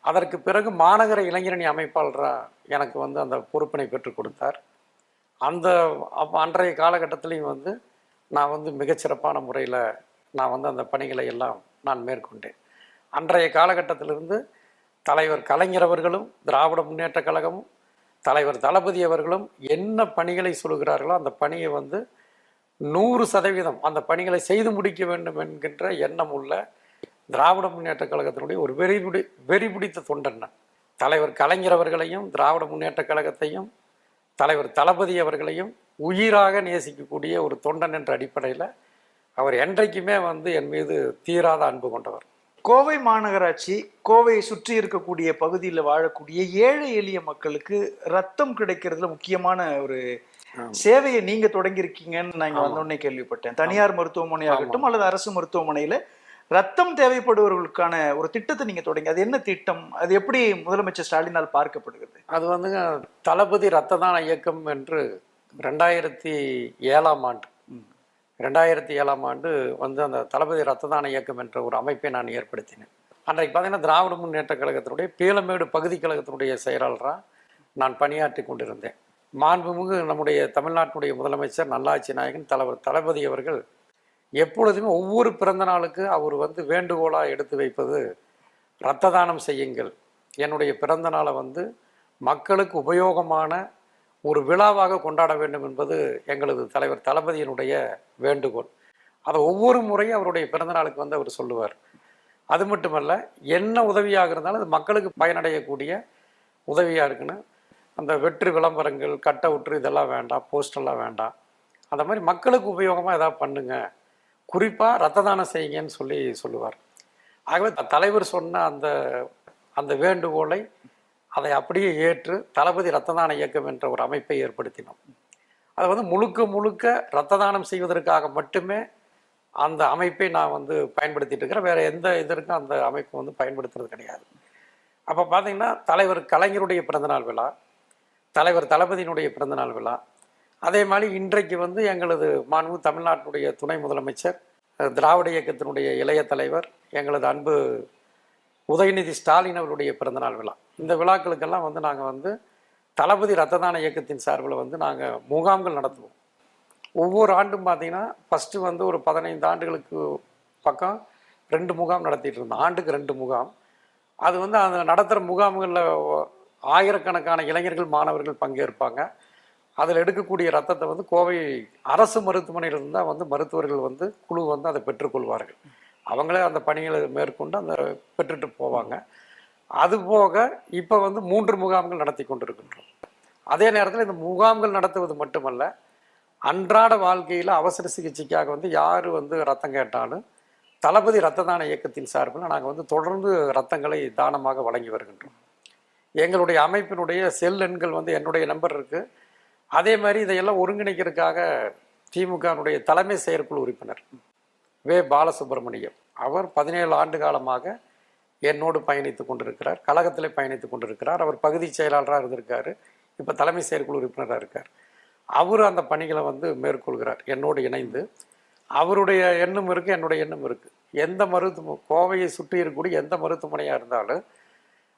அதற்கு பிறகு மாநகர இளைஞரணி அமைப்பாளராக எனக்கு வந்து அந்த பொறுப்பினை பெற்றுக் கொடுத்தார். அன்றைய காலகட்டத்திலையும் வந்து நான் வந்து மிகச்சிறப்பான முறையில் நான் வந்து அந்த பணிகளை எல்லாம் நான் மேற்கொண்டேன். அன்றைய காலகட்டத்திலிருந்து தலைவர் கலைஞர் அவர்களும் திராவிட முன்னேற்ற கழகமும் தலைவர் தளபதி அவர்களும் என்ன பணிகளை சொல்கிறார்களோ அந்த பணியை வந்து 100% அந்த பணிகளை செய்து முடிக்க வேண்டும் என்கின்ற எண்ணம் உள்ள திராவிட முன்னேற்ற கழகத்தினுடைய ஒரு வெறி பிடித்த தொண்டன் நான். தலைவர் கலைஞர் அவர்களையும் திராவிட முன்னேற்ற கழகத்தையும் தலைவர் தளபதி அவர்களையும் உயிராக நேசிக்கக்கூடிய ஒரு தொண்டன் என்ற அடிப்படையில் அவர் என்றைக்குமே என் மீது தீராத அன்பு கொண்டவர். கோவை மாநகராட்சி, கோவையை சுற்றி இருக்கக்கூடிய பகுதியில் வாழக்கூடிய ஏழை எளிய மக்களுக்கு ரத்தம் கிடைக்கிறதுல முக்கியமான ஒரு சேவையை நீங்க தொடங்கியிருக்கீங்கன்னு நான் இங்க வந்தோடனே கேள்விப்பட்டேன். தனியார் மருத்துவமனை ஆகட்டும் அல்லது அரசு மருத்துவமனையில ரத்தம் தேவைப்படுபவர்களுக்கான ஒரு திட்டத்தை நீங்க தொடங்கி, அது என்ன திட்டம், அது எப்படி முதலமைச்சர் ஸ்டாலினால் பார்க்கப்படுகிறது? அது தளபதி ரத்த தான இயக்கம் என்று 2007ஆம் ஆண்டு 2007ஆம் ஆண்டு அந்த தளபதி ரத்த தான இயக்கம் என்ற ஒரு அமைப்பை நான் ஏற்படுத்தினேன். அன்றைக்கு பார்த்தீங்கன்னா திராவிட முன்னேற்ற கழகத்தினுடைய பீளமேடு பகுதி கழகத்தினுடைய செயலாளராக நான் பணியாற்றி கொண்டிருந்தேன். மாண்புமிகு நம்முடைய தமிழ்நாட்டினுடைய முதலமைச்சர் நல்லாட்சி நாயகன் தலைவர் தளபதி அவர்கள் எப்பொழுதுமே ஒவ்வொரு பிறந்த நாளுக்கு அவர் வேண்டுகோளாக எடுத்து வைப்பது இரத்த தானம் செய்யுங்கள், என்னுடைய பிறந்த நாளை மக்களுக்கு உபயோகமான ஒரு விழாவாக கொண்டாட வேண்டும் என்பது எங்களது தலைவர் தளபதியினுடைய வேண்டுகோள். அதை ஒவ்வொரு முறையும் அவருடைய பிறந்த நாளுக்கு அவர் சொல்லுவார். அது மட்டுமல்ல, என்ன உதவியாக இருந்தாலும் அது மக்களுக்கு பயனடையக்கூடிய உதவியாக இருக்குன்னு அந்த வெற்று விளம்பரங்கள், கட் அவுட்ரு இதெல்லாம் வேண்டாம், போஸ்டெல்லாம் வேண்டாம், அந்த மாதிரி மக்களுக்கு உபயோகமாக எதாவது பண்ணுங்க, குறிப்பாக ரத்த தானம் செய்யுங்கன்னு சொல்லுவார். ஆகவே தலைவர் சொன்ன அந்த வேண்டுகோளை அதை அப்படியே ஏற்று தளபதி ரத்த தான இயக்கம் என்ற ஒரு அமைப்பை ஏற்படுத்தினோம். அது முழுக்க ரத்த தானம் செய்வதற்காக மட்டுமே அந்த அமைப்பை நான் பயன்படுத்திட்டு இருக்கிறேன். வேற எந்த இதற்கும் அந்த அமைப்பு பயன்படுத்துறது கிடையாது. அப்போ பார்த்தீங்கன்னா தலைவர் கலைஞருடைய பிறந்தநாள் விழா, தலைவர் தளபதியினுடைய பிறந்தநாள் விழா, அதே மாதிரி இன்றைக்கு எங்களது மாண்பு தமிழ்நாட்டினுடைய துணை முதலமைச்சர், திராவிட இயக்கத்தினுடைய இளைய தலைவர், எங்களது அன்பு உதயநிதி ஸ்டாலின் அவருடைய பிறந்தநாள் விழா, இந்த விழாக்களுக்கெல்லாம் நாங்கள் தளபதி ரத்த தான இயக்கத்தின் சார்பில் நாங்கள் முகாம்கள் நடத்துவோம். ஒவ்வொரு ஆண்டும் பார்த்தீங்கன்னா ஃபஸ்ட்டு ஒரு 15 ஆண்டுகளுக்கு பக்கம் 2 முகாம் நடத்திட்டு இருந்தோம். ஆண்டுக்கு 2 முகாம். அது அந்த நடத்துகிற முகாம்களில் ஆயிரக்கணக்கான இளைஞர்கள், மாணவர்கள் பங்கேற்பாங்க. அதில் எடுக்கக்கூடிய ரத்தத்தை கோவை அரசு மருத்துவமனையிலிருந்து தான் மருத்துவர்கள் குழு அதை பெற்றுக்கொள்வார்கள். அவங்களே அந்த பணிகளை மேற்கொண்டு அந்த பெற்றுட்டு போவாங்க. அதுபோக இப்போ 3 முகாம்கள் நடத்தி கொண்டிருக்கின்றோம். அதே நேரத்தில் இந்த முகாம்கள் நடத்துவது மட்டுமல்ல, அன்றாட வாழ்க்கையில் அவசர சிகிச்சைக்காக யார் ரத்தம் கேட்டாலும் தளபதி ரத்த தான இயக்கத்தின் சார்பில் நாங்கள் தொடர்ந்து ரத்தங்களை தானமாக வழங்கி வருகின்றோம். எங்களுடைய அமைப்பினுடைய செல் எண்கள் என்னுடைய நம்பர் இருக்குது. அதே மாதிரி இதையெல்லாம் ஒருங்கிணைக்கிறதுக்காக திமுகனுடைய தலைமை செயற்குழு உறுப்பினர் வே பாலசுப்ரமணியம் அவர் 17 ஆண்டு காலமாக என்னோடு பயணித்து கொண்டிருக்கிறார், கழகத்தில் பயணித்து கொண்டிருக்கிறார். அவர் பகுதி செயலாளராக இருந்திருக்காரு, இப்போ தலைமை செயற்குழு உறுப்பினராக இருக்கார். அவர் அந்த பணிகளை மேற்கொள்கிறார் என்னோடு இணைந்து. அவருடைய எண்ணம் இருக்குது, என்னுடைய எண்ணம் இருக்குது. எந்த கோவையை சுற்றி இருக்கக்கூடிய எந்த மருத்துவமனையாக இருந்தாலும்,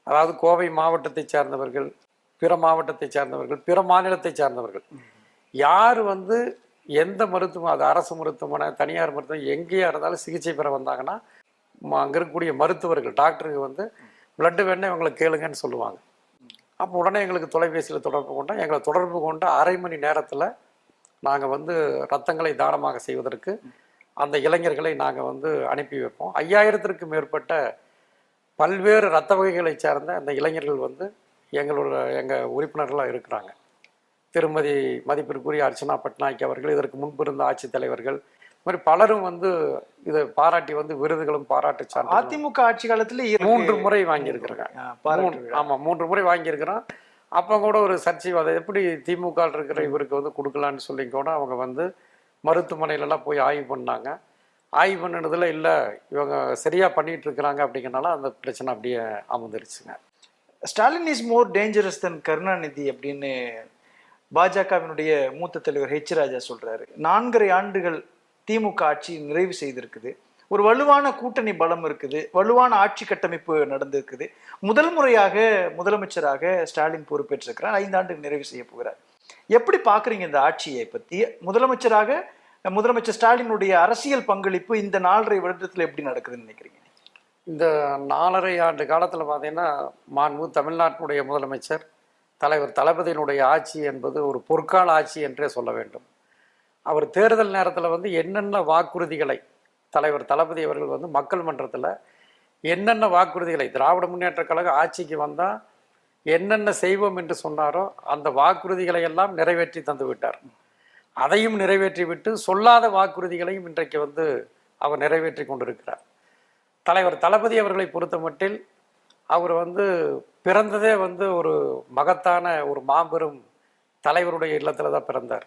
அதாவது கோவை மாவட்டத்தை சார்ந்தவர்கள், பிற மாவட்டத்தை சார்ந்தவர்கள், பிற மாநிலத்தை சார்ந்தவர்கள், யார் எந்த மருத்துவம், அது அரசு மருத்துவமனை, தனியார் மருத்துவம் எங்கேயா இருந்தாலும் சிகிச்சை பெற வந்தாங்கன்னா அங்கே இருக்கக்கூடிய மருத்துவர்கள், டாக்டருக்கு பிளட்டு வேணா இவங்களை கேளுங்கன்னு சொல்லுவாங்க. அப்போ உடனே எங்களுக்கு தொலைபேசியில் தொடர்பு கொண்டால் எங்களை தொடர்பு கொண்ட அரை மணி நேரத்தில் நாங்கள் ரத்தங்களை தானமாக செய்வதற்கு அந்த இளைஞர்களை நாங்கள் அனுப்பி வைப்போம். 5000த்திற்கும் மேற்பட்ட பல்வேறு இரத்த வகைகளை சார்ந்த அந்த இளைஞர்கள் எங்கள் உறுப்பினர்களாக இருக்கிறாங்க. திருமதி மதிப்பிற்குரிய அர்ச்சனா பட்நாயக் அவர்கள், இதற்கு முன்பு இருந்த ஆட்சித்தலைவர்கள், இந்த மாதிரி பலரும் இதை பாராட்டி விருதுகளும் பாராட்டு சான்று அதிமுக ஆட்சி காலத்தில் 3 முறை வாங்கியிருக்கிறாங்க. ஆமாம், 3 முறை வாங்கியிருக்கிறோம். அப்போ கூட ஒரு சர்ச்சை, அதை எப்படி திமுக இருக்கிற இவருக்கு கொடுக்கலான்னு சொல்லி கூட அவங்க மருத்துவமனையிலலாம் போய் ஆய்வு பண்ணாங்க. ஆய்வு பண்ணினதில் இல்லை, இவங்க சரியாக பண்ணிகிட்டு இருக்கிறாங்க அப்படிங்கிறனால அந்த பிரச்சனை அப்படியே அமர்ந்துருச்சுங்க. ஸ்டாலின் இஸ் மோர் டேஞ்சரஸ் தென் கருணாநிதி அப்படின்னு பாஜகவினுடைய மூத்த தலைவர் ஹெச் ராஜா சொல்றாரு. 4.5 ஆண்டுகள் திமுக ஆட்சி நிறைவு செய்திருக்குது, ஒரு வலுவான கூட்டணி பலம் இருக்குது, வலுவான ஆட்சி கட்டமைப்பு நடந்திருக்குது. முதல் முறையாக முதலமைச்சராக ஸ்டாலின் பொறுப்பேற்றிருக்கிறார், 5 ஆண்டு நிறைவு செய்ய போகிறார். எப்படி பாக்குறீங்க இந்த ஆட்சியை பத்தி? முதலமைச்சர் ஸ்டாலினுடைய அரசியல் பங்களிப்பு இந்த 4.5 வருடத்துல எப்படி நடக்குதுன்னு நினைக்கிறீங்க? இந்த 4.5 ஆண்டு காலத்தில் பார்த்தீங்கன்னா மாண்பு தமிழ்நாட்டினுடைய முதலமைச்சர் தலைவர் தளபதியினுடைய ஆட்சி என்பது ஒரு பொற்கால ஆட்சி என்றே சொல்ல வேண்டும். அவர் தேர்தல் நேரத்தில் வந்து என்னென்ன வாக்குறுதிகளை தலைவர் தளபதி அவர்கள் வந்து மக்கள் மன்றத்தில் என்னென்ன வாக்குறுதிகளை திராவிட முன்னேற்ற கழகம் ஆட்சிக்கு வந்தால் என்னென்ன செய்வோம் என்று சொன்னாரோ அந்த வாக்குறுதிகளை எல்லாம் நிறைவேற்றி தந்து விட்டார். அதையும் நிறைவேற்றி விட்டு சொல்லாத வாக்குறுதிகளையும் இன்றைக்கு வந்து அவர் நிறைவேற்றி கொண்டிருக்கிறார். தலைவர் தளபதி அவர்களை பொறுத்த மட்டில் அவர் வந்து பிறந்ததே வந்து ஒரு மகத்தான ஒரு மாபெரும் தலைவருடைய இல்லத்தில் தான் பிறந்தார்.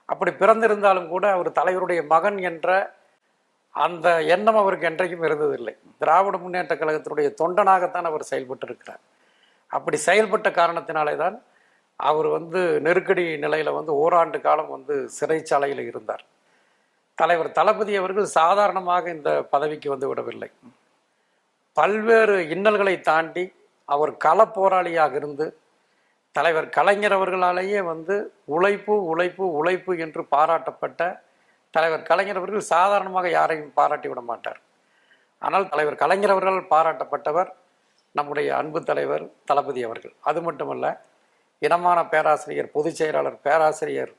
அப்படி பிறந்திருந்தாலும் கூட அவர் தலைவருடைய மகன் என்ற அந்த எண்ணம் அவருக்கு என்றைக்கும் இருந்ததில்லை. திராவிட முன்னேற்ற கழகத்தினுடைய தொண்டனாகத்தான் அவர் செயல்பட்டு இருக்கிறார். அப்படி செயல்பட்ட காரணத்தினாலே தான் அவர் வந்து நெருக்கடி நிலையில வந்து ஓராண்டு காலம் வந்து சிறைச்சாலையில் இருந்தார். தலைவர் தளபதி அவர்கள் சாதாரணமாக இந்த பதவிக்கு வந்து விடவில்லை. பல்வேறு இன்னல்களை தாண்டி அவர் கள போராளியாக இருந்து தலைவர் கலைஞர் அவர்களாலேயே வந்து உழைப்பு உழைப்பு உழைப்பு என்று பாராட்டப்பட்ட தலைவர் கலைஞர் அவர்கள் சாதாரணமாக யாரையும் பாராட்டி விட மாட்டார். ஆனால் தலைவர் கலைஞர் அவர்களால் பாராட்டப்பட்டவர் நம்முடைய அன்பு தலைவர் தளபதி அவர்கள். அது மட்டுமல்ல, இனமான பேராசிரியர் பொதுச் செயலாளர் பேராசிரியர்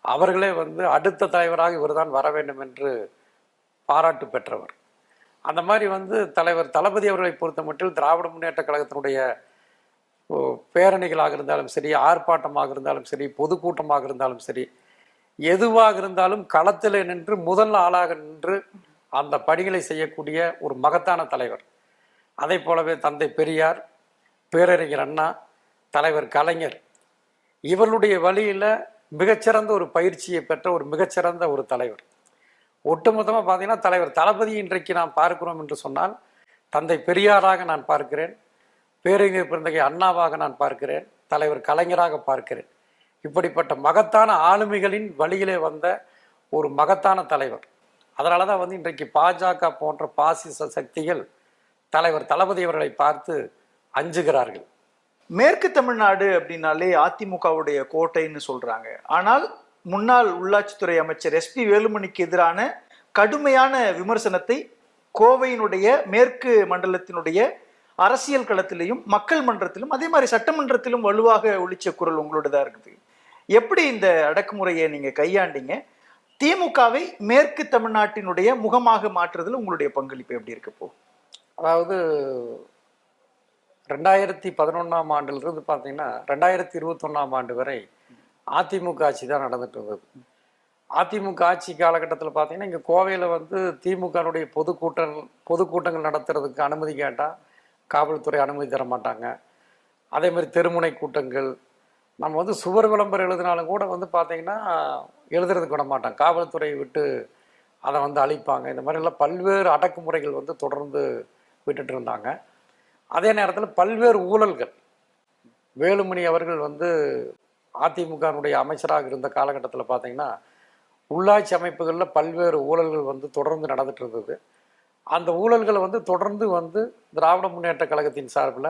அவர்களே வந்து அடுத்த தலைவராக இவர்தான் வர வேண்டும் என்று பாராட்டு பெற்றவர். அந்த மாதிரி வந்து தலைவர் தளபதி அவர்களை பொறுத்த மட்டும் திராவிட முன்னேற்ற கழகத்தினுடைய பேரணிகளாக இருந்தாலும் சரி, ஆர்ப்பாட்டமாக இருந்தாலும் சரி, பொதுக்கூட்டமாக இருந்தாலும் சரி, எதுவாக இருந்தாலும் களத்தில் நின்று முதல் ஆளாக நின்று அந்த பணிகளை செய்யக்கூடிய ஒரு மகத்தான தலைவர். அதை போலவே தந்தை பெரியார், பேரறிஞர் அண்ணா, தலைவர் கலைஞர் இவர்களுடைய வழியில் மிகச்சிறந்த ஒரு பயிற்சியை பெற்ற ஒரு மிகச்சிறந்த ஒரு தலைவர். ஒட்டுமொத்தமாக பார்த்தீங்கன்னா தலைவர் தளபதி இன்றைக்கு நாம் பார்க்கிறோம் என்று சொன்னால் தந்தை பெரியாராக நான் பார்க்கிறேன், பேரறிஞர் பிறந்தகை அண்ணாவாக நான் பார்க்கிறேன், தலைவர் கலைஞராக பார்க்கிறேன். இப்படிப்பட்ட மகத்தான ஆளுமைகளின் வழியிலே வந்த ஒரு மகத்தான தலைவர். அதனால தான் வந்து இன்றைக்கு பாஜக போன்ற பாசிச சக்திகள் தலைவர் தளபதி அவர்களை பார்த்து அஞ்சுகிறார்கள். மேற்கு தமிழ்நாடு அப்படின்னாலே அதிமுகவுடைய கோட்டைன்னு சொல்றாங்க. ஆனால் முன்னாள் உள்ளாட்சித்துறை அமைச்சர் SP வேலுமணிக்கு எதிரான கடுமையான விமர்சனத்தை கோவையினுடைய மேற்கு மண்டலத்தினுடைய அரசியல் களத்திலையும் மக்கள் மன்றத்திலும் அதே மாதிரி சட்டமன்றத்திலும் வலுவாக ஒலிச்ச குரல் உங்களோடதான் இருக்குது. எப்படி இந்த அடக்குமுறையை நீங்க கையாண்டீங்க? திமுகவை மேற்கு தமிழ்நாட்டினுடைய முகமாக மாற்றுறதுல உங்களுடைய பங்களிப்பு எப்படி இருக்கப்போ? அதாவது 2011ஆம் ஆண்டிலிருந்து பார்த்தீங்கன்னா 2021ஆம் ஆண்டு வரை அதிமுக ஆட்சி தான் நடந்துட்டு இருந்தது. அதிமுக ஆட்சி காலகட்டத்தில் பார்த்தீங்கன்னா இங்கே கோவையில் வந்து திமுகனுடைய பொதுக்கூட்டங்கள் நடத்துறதுக்கு அனுமதி கேட்டால் காவல்துறை அனுமதி தர மாட்டாங்க. அதே மாதிரி தெருமுனை கூட்டங்கள், நம்ம வந்து சுவர் விளம்பரம் எழுதினாலும் கூட வந்து பார்த்தீங்கன்னா எழுதுறதுக்கு விட மாட்டாங்க, காவல்துறையை விட்டு அதை வந்து அழிப்பாங்க. இந்த மாதிரிலாம் பல்வேறு அடக்குமுறைகள் வந்து தொடர்ந்து விட்டுட்டு இருந்தாங்க. அதே நேரத்தில் பல்வேறு ஊழல்கள், வேலுமணி அவர்கள் வந்து அதிமுகனுடைய அமைச்சராக இருந்த காலகட்டத்தில் பார்த்தீங்கன்னா உள்ளாட்சி அமைப்புகளில் பல்வேறு ஊழல்கள் வந்து தொடர்ந்து நடந்துட்டு இருந்தது. அந்த ஊழல்களை வந்து தொடர்ந்து வந்து திராவிட முன்னேற்ற கழகத்தின் சார்பில்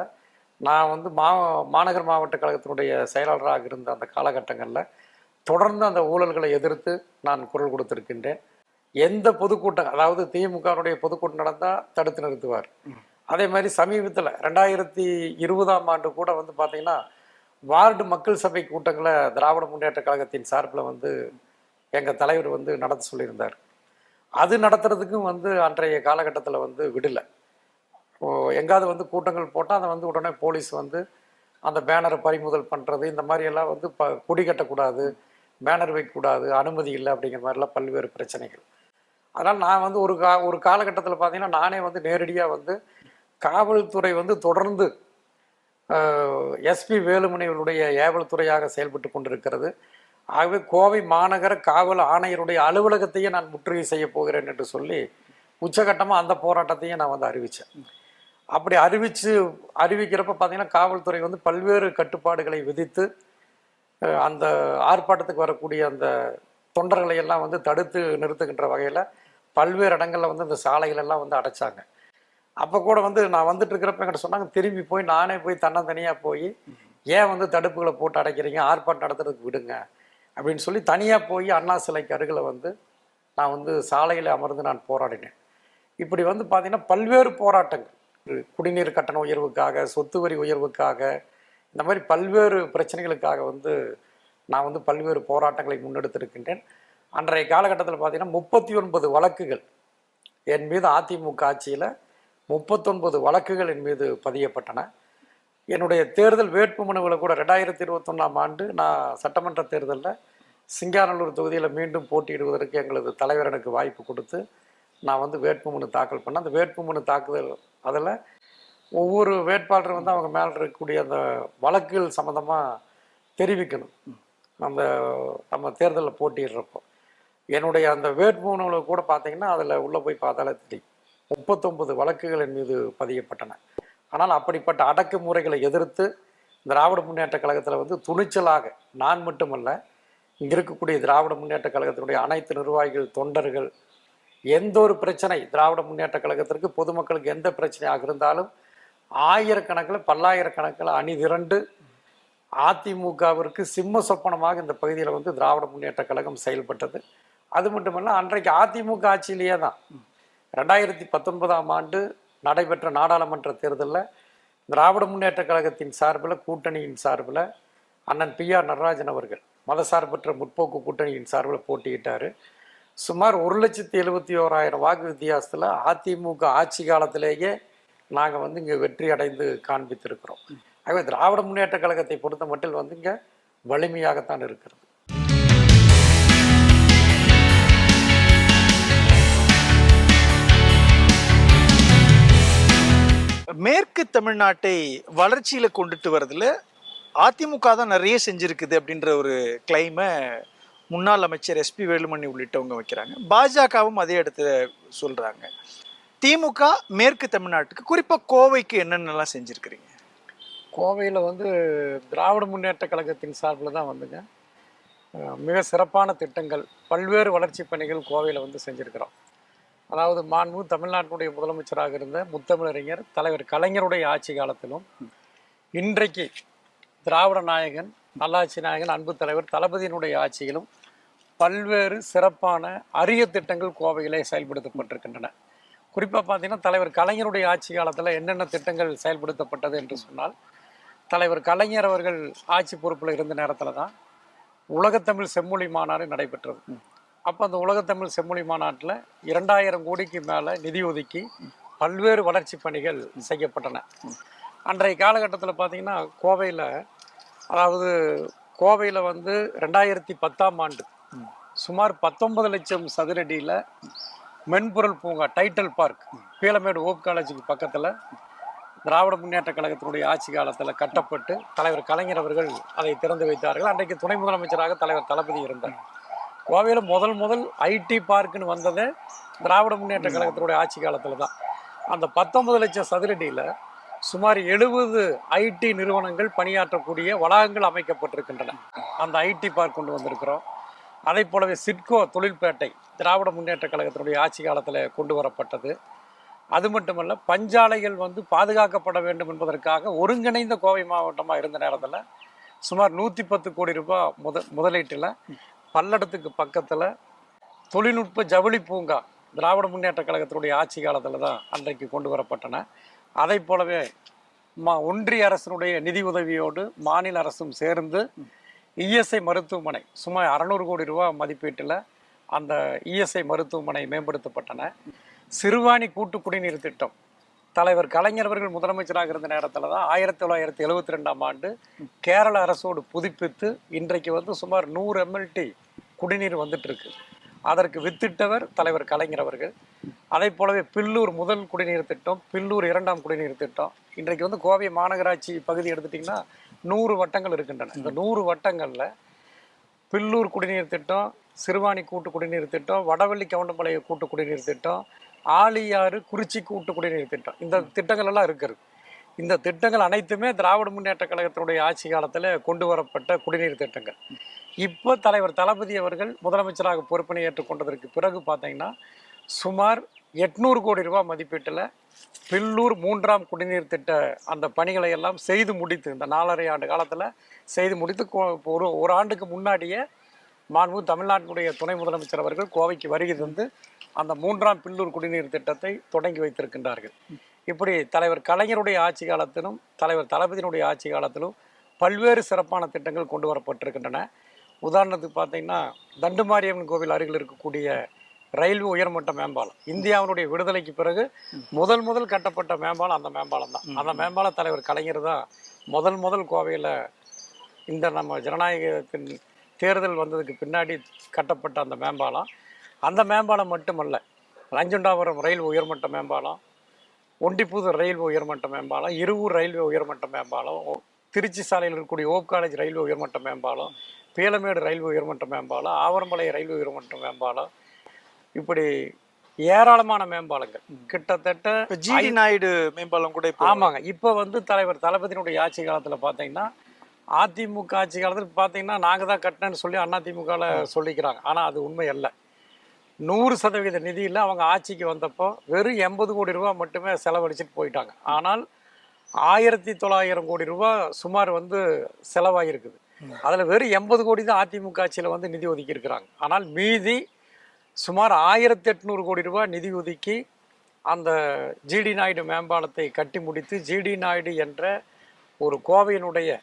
நான் வந்து மாநகர் மாவட்ட கழகத்தினுடைய செயலாளராக இருந்த அந்த காலகட்டங்களில் தொடர்ந்து அந்த ஊழல்களை எதிர்த்து நான் குரல் கொடுத்திருக்கின்றேன். எந்த பொதுக்கூட்டம், அதாவது திமுகனுடைய பொதுக்கூட்டம் நடந்தால் தடுத்து நிறுத்துவார். அதே மாதிரி சமீபத்தில் 2020ஆம் ஆண்டு கூட வந்து பார்த்தீங்கன்னா வார்டு மக்கள் சபை கூட்டங்களை திராவிட முன்னேற்ற கழகத்தின் சார்பில் வந்து எங்கள் தலைவர் வந்து நடத்த சொல்லியிருந்தார். அது நடத்துறதுக்கும் வந்து அன்றைய காலகட்டத்தில் வந்து விடலை. எங்காவது வந்து கூட்டங்கள் போட்டால் அதை வந்து உடனே போலீஸ் வந்து அந்த பேனரை பறிமுதல் பண்ணுறது, இந்த மாதிரியெல்லாம் வந்து கொடி கட்டக்கூடாது, பேனர் வைக்கக்கூடாது, அனுமதி இல்லை அப்படிங்கிற மாதிரிலாம் பல்வேறு பிரச்சனைகள். அதனால் நான் வந்து ஒரு காலகட்டத்தில் பார்த்தீங்கன்னா நானே வந்து நேரடியாக வந்து காவல்துறை வந்து தொடர்ந்து SP வேலுமணிகளுடைய ஏவல்துறையாக செயல்பட்டு கொண்டிருக்கிறது. ஆகவே கோவை மாநகர காவல் ஆணையருடைய அலுவலகத்தையே நான் முற்றுகை செய்ய போகிறேன் என்று சொல்லி உச்சகட்டமாக அந்த போராட்டத்தையும் நான் வந்து அறிவித்தேன். அப்படி அறிவிக்கிறப்ப பார்த்தீங்கன்னா காவல்துறை வந்து பல்வேறு கட்டுப்பாடுகளை விதித்து அந்த ஆர்ப்பாட்டத்துக்கு வரக்கூடிய அந்த தொண்டர்களை எல்லாம் வந்து தடுத்து நிறுத்துகின்ற வகையில் பல்வேறு இடங்களில் வந்து இந்த சாலைகளெல்லாம் வந்து அடைச்சாங்க. அப்போ கூட வந்து நான் வந்துட்டு இருக்கிறப்ப என்கிட்ட சொன்னாங்க, திரும்பி போய் நானே போய் தன்னந்தனியாக போய் ஏன் வந்து தடுப்புகளை போட்டு அடைக்கிறீங்க, ஆர்ப்பாட்டம் நடத்துறதுக்கு விடுங்க அப்படின்னு சொல்லி தனியாக போய் அண்ணா சிலைக்கு அருகில் வந்து நான் வந்து சாலையில் அமர்ந்து நான் போராடினேன். இப்படி வந்து பார்த்தீங்கன்னா பல்வேறு போராட்டங்கள், குடிநீர் கட்டண உயர்வுக்காக, சொத்து வரி உயர்வுக்காக, இந்த மாதிரி பல்வேறு பிரச்சனைகளுக்காக வந்து நான் வந்து பல்வேறு போராட்டங்களை முன்னெடுத்திருக்கின்றேன். அன்றைய காலகட்டத்தில் பார்த்தீங்கன்னா 39 வழக்குகள் என் மீது அதிமுக ஆட்சியில் 39 வழக்குகள் என் மீது பதியப்பட்டன. என்னுடைய தேர்தல் வேட்புமனுவில் கூட 2021ஆம் ஆண்டு நான் சட்டமன்ற தேர்தலில் சிங்காநல்லூர் தொகுதியில் மீண்டும் போட்டியிடுவதற்கு எங்களது தலைவர் எனக்கு வாய்ப்பு கொடுத்து நான் வந்து வேட்புமனு தாக்கல் பண்ணேன். அந்த வேட்புமனு தாக்குதல் அதில் ஒவ்வொரு வேட்பாளரும் வந்து அவங்க மேலே இருக்கக்கூடிய அந்த வழக்குகள் சம்மந்தமாக தெரிவிக்கணும். அந்த நம்ம தேர்தலில் போட்டிடுறப்போ என்னுடைய அந்த வேட்புமனுவில் கூட பார்த்தீங்கன்னா அதில் உள்ளே போய் பார்த்தாலே தெரியும் 39 வழக்குகள் என் மீது பதியப்பட்டன. ஆனால் அப்படிப்பட்ட அடக்குமுறைகளை எதிர்த்து திராவிட முன்னேற்ற கழகத்தில் வந்து துணிச்சலாக நான் மட்டுமல்ல, இங்கே இருக்கக்கூடிய திராவிட முன்னேற்ற கழகத்தினுடைய அனைத்து நிர்வாகிகள், தொண்டர்கள், எந்த ஒரு பிரச்சனை திராவிட முன்னேற்ற கழகத்திற்கு பொதுமக்களுக்கு எந்த பிரச்சனையாக இருந்தாலும் ஆயிரக்கணக்கில் பல்லாயிரக்கணக்கில் அணி திரண்டு அதிமுகவிற்கு சிம்ம சொப்பனமாக இந்த பகுதியில் வந்து திராவிட முன்னேற்ற கழகம் செயல்பட்டது. அது மட்டுமல்ல, அன்றைக்கு அதிமுக ஆட்சியிலேயே தான் 2019ஆம் ஆண்டு நடைபெற்ற நாடாளுமன்ற தேர்தலில் திராவிட முன்னேற்ற கழகத்தின் சார்பில், கூட்டணியின் சார்பில் அண்ணன் PR நடராஜன் அவர்கள் மதசார்பற்ற முற்போக்கு கூட்டணியின் சார்பில் போட்டியிட்டார். சுமார் 1,71,000 வாக்கு வித்தியாசத்தில் அதிமுக ஆட்சி காலத்திலேயே நாங்கள் வந்து இங்கே வெற்றி அடைந்து காண்பித்திருக்கிறோம். ஆகவே திராவிட முன்னேற்ற கழகத்தை பொறுத்த மட்டில் வந்து இங்கே வலிமையாகத்தான் இருக்கிறது. மேற்கு தமிழ்நாட்டை வளர்ச்சியில கொண்டுட்டு வரதுல அதிமுக தான் நிறைய செஞ்சிருக்குது அப்படின்ற ஒரு கிளைமை முன்னாள் அமைச்சர் SP வேலுமணி உள்ளிட்டவங்க வைக்கிறாங்க. பாஜகவும் அதே இடத்துல சொல்றாங்க. திமுக மேற்கு தமிழ்நாட்டுக்கு, குறிப்பா கோவைக்கு என்னென்னலாம் செஞ்சிருக்கிறீங்க? கோவையில் வந்து திராவிட முன்னேற்ற கழகத்தின் சார்பில் தான் வந்துங்க மிக சிறப்பான திட்டங்கள், பல்வேறு வளர்ச்சி பணிகள் கோவையில் வந்து செஞ்சுருக்கிறோம். அதாவது மாண்பு தமிழ்நாட்டினுடைய முதலமைச்சராக இருந்த முத்தமிழறிஞர் தலைவர் கலைஞருடைய ஆட்சி காலத்திலும், இன்றைக்கு திராவிட நாயகன், நல்லாட்சி நாயகன், அன்பு தலைவர் தளபதியினுடைய ஆட்சியிலும் பல்வேறு சிறப்பான அரிய திட்டங்கள் கோவையிலே செயல்படுத்தப்பட்டிருக்கின்றன. குறிப்பாக பார்த்தீங்கன்னா, தலைவர் கலைஞருடைய ஆட்சி காலத்தில் என்னென்ன திட்டங்கள் செயல்படுத்தப்பட்டது என்று சொன்னால், தலைவர் கலைஞர் அவர்கள் ஆட்சி பொறுப்பில் இருந்த நேரத்தில் தான் உலகத்தமிழ் செம்மொழி மாநாடு நடைபெற்றது. அப்போ அந்த உலகத்தமிழ் செம்மொழி மாநாட்டில் 2000 கோடிக்கு மேலே நிதி ஒதுக்கி பல்வேறு வளர்ச்சி பணிகள் செய்யப்பட்டன. அன்றைய காலகட்டத்தில் பார்த்தீங்கன்னா, கோவையில் வந்து 2010ஆம் ஆண்டு சுமார் 19 லட்சம் சதுரடியில் மென்பொருள் பூங்கா, டைட்டல் பார்க், பீளமேடு ஓப் காலேஜுக்கு பக்கத்தில் திராவிட முன்னேற்ற கழகத்தினுடைய ஆட்சி காலத்தில் கட்டப்பட்டு தலைவர் கலைஞர் அவர்கள் அதை திறந்து வைத்தார்கள். அன்றைக்கு துணை முதலமைச்சராக தலைவர் தளபதி இருந்தார். கோவையில் முதல் IT பார்க்குன்னு வந்ததே திராவிட முன்னேற்ற கழகத்தினுடைய ஆட்சி காலத்தில் தான். அந்த 19 லட்சம் சதுரடியில் சுமார் 70 IT நிறுவனங்கள் பணியாற்றக்கூடிய வளாகங்கள் அமைக்கப்பட்டிருக்கின்றன. அந்த IT பார்க் கொண்டு வந்திருக்கிறோம். அதை போலவே சிட்கோ தொழில்பேட்டை திராவிட முன்னேற்ற கழகத்தினுடைய ஆட்சி காலத்தில் கொண்டு வரப்பட்டது. அது மட்டுமல்ல, பஞ்சாலைகள் வந்து பாதுகாக்கப்பட வேண்டும் என்பதற்காக ஒருங்கிணைந்த கோவை மாவட்டமாக இருந்த நேரத்தில் சுமார் 110 கோடி ரூபாய் முதலீட்டில் பல்லடத்துக்கு பக்கத்தில் தொழில்நுட்ப ஜவுளி பூங்கா திராவிட முன்னேற்ற கழகத்தினுடைய ஆட்சி காலத்தில் தான் அன்றைக்கு கொண்டு வரப்பட்டன. அதை போலவே ஒன்றிய அரசினுடைய நிதி உதவியோடு மாநில அரசும் சேர்ந்து ESI மருத்துவமனை சுமார் 600 கோடி ரூபாய் மதிப்பீட்டில் அந்த ESI மருத்துவமனை மேம்படுத்தப்பட்டன. சிறுவாணி கூட்டு குடிநீர் திட்டம் தலைவர் கலைஞர் அவர்கள் முதலமைச்சராக இருந்த நேரத்தில் தான் 1972ஆம் ஆண்டு கேரள அரசோடு புதுப்பித்து இன்றைக்கு வந்து சுமார் 100 MLT குடிநீர் வந்துட்டு இருக்கு. அதற்கு வித்திட்டவர் தலைவர் கலைஞர் அவர்கள். அதை போலவே பில்லூர் முதல் குடிநீர் திட்டம், பில்லூர் 2ஆம் குடிநீர் திட்டம். இன்றைக்கு வந்து கோவை மாநகராட்சி பகுதி எடுத்துட்டிங்கன்னா 100 வட்டங்கள் இருக்கின்றன. இந்த 100 வட்டங்களில் பில்லூர் குடிநீர் திட்டம், சிறுவாணி கூட்டு குடிநீர் திட்டம், வடவள்ளி கவுண்டமலை கூட்டு குடிநீர் திட்டம், ஆழியாறு குறிச்சி கூட்டு குடிநீர் திட்டம், இந்த திட்டங்கள் எல்லாம் இருக்கிறது. இந்த திட்டங்கள் அனைத்துமே திராவிட முன்னேற்ற கழகத்தினுடைய ஆட்சி காலத்தில் கொண்டு வரப்பட்ட குடிநீர் திட்டங்கள். இப்போ தலைவர் தளபதி அவர்கள் முதலமைச்சராக பொறுப்பினை ஏற்றுக்கொண்டதற்கு பிறகு பார்த்தீங்கன்னா சுமார் 800 கோடி ரூபாய் மதிப்பீட்டில் பில்லூர் 3ஆம் குடிநீர் திட்ட அந்த பணிகளை எல்லாம் செய்து முடித்து, இந்த 4.5 ஆண்டு காலத்தில் செய்து முடித்து ஒரு ஆண்டுக்கு முன்னாடியே மாண்பு தமிழ்நாட்டினுடைய துணை முதலமைச்சர் அவர்கள் கோவைக்கு வருகை தந்து அந்த 3ஆம் பில்லூர் குடிநீர் திட்டத்தை தொடங்கி வைத்திருக்கின்றார்கள். இப்படி தலைவர் கலைஞருடைய ஆட்சி காலத்திலும் தலைவர் தளபதியினுடைய ஆட்சி காலத்திலும் பல்வேறு சிறப்பான திட்டங்கள் கொண்டு வரப்பட்டிருக்கின்றன. உதாரணத்துக்கு பார்த்தீங்கன்னா தண்டுமாரியம்மன் கோவில் அருகில் இருக்கக்கூடிய ரயில்வே உயர்மட்ட மேம்பாலம் இந்தியாவினுடைய விடுதலைக்கு பிறகு முதல் கட்டப்பட்ட மேம்பாலம் அந்த மேம்பாலம் தான். அந்த மேம்பால தலைவர் கலைஞர் தான் முதல் கோவையில் இந்த நம்ம ஜனநாயகத்தின் தேர்தல் வந்ததுக்கு பின்னாடி கட்டப்பட்ட அந்த மேம்பாலம். அந்த மேம்பாலம் மட்டுமல்ல, ரஞ்சண்டாபுரம் ரயில்வே உயர்மட்ட மேம்பாலம், ஒண்டிப்புதூர் ரயில்வே உயர்மட்ட மேம்பாலம், இருவூர் ரயில்வே உயர்மட்ட மேம்பாலம், திருச்சி சாலையில் இருக்கக்கூடிய ஓப் காலேஜ் ரயில்வே உயர்மட்ட மேம்பாலம், பீலமேடு ரயில்வே உயர்மட்ட மேம்பாலம், ஆவரமலை ரயில்வே உயர்மட்ட மேம்பாலம், இப்படி ஏராளமான மேம்பாலங்கள் கிட்டத்தட்ட ஜிடி நாயுடு மேம்பாலம் கூட ஆமாங்க. இப்போ வந்து தலைவர் தளபதியினுடைய ஆட்சி காலத்தில் பார்த்தீங்கன்னா அதிமுக ஆட்சி காலத்தில் பார்த்தீங்கன்னா நாங்கள் தான் கட்டினேன்னு சொல்லி அதிமுகவில் சொல்லிக்கிறாங்க. ஆனால் அது உண்மை அல்ல. 100% நிதியில் அவங்க ஆட்சிக்கு வந்தப்போ வெறும் 80 கோடி ரூபா மட்டுமே செலவழிச்சிட்டு போயிட்டாங்க. ஆனால் 1900 கோடி ரூபா சுமார் வந்து செலவாகிருக்குது. அதில் வெறும் 80 கோடி தான் அதிமுக ஆட்சியில் வந்து நிதி ஒதுக்கி இருக்கிறாங்க. ஆனால் மீதி சுமார் 1800 கோடி ரூபாய் நிதி ஒதுக்கி அந்த ஜிடி நாயுடு மேம்பாலத்தை கட்டி முடித்து ஜிடி நாயுடு என்ற ஒரு கோவையினுடைய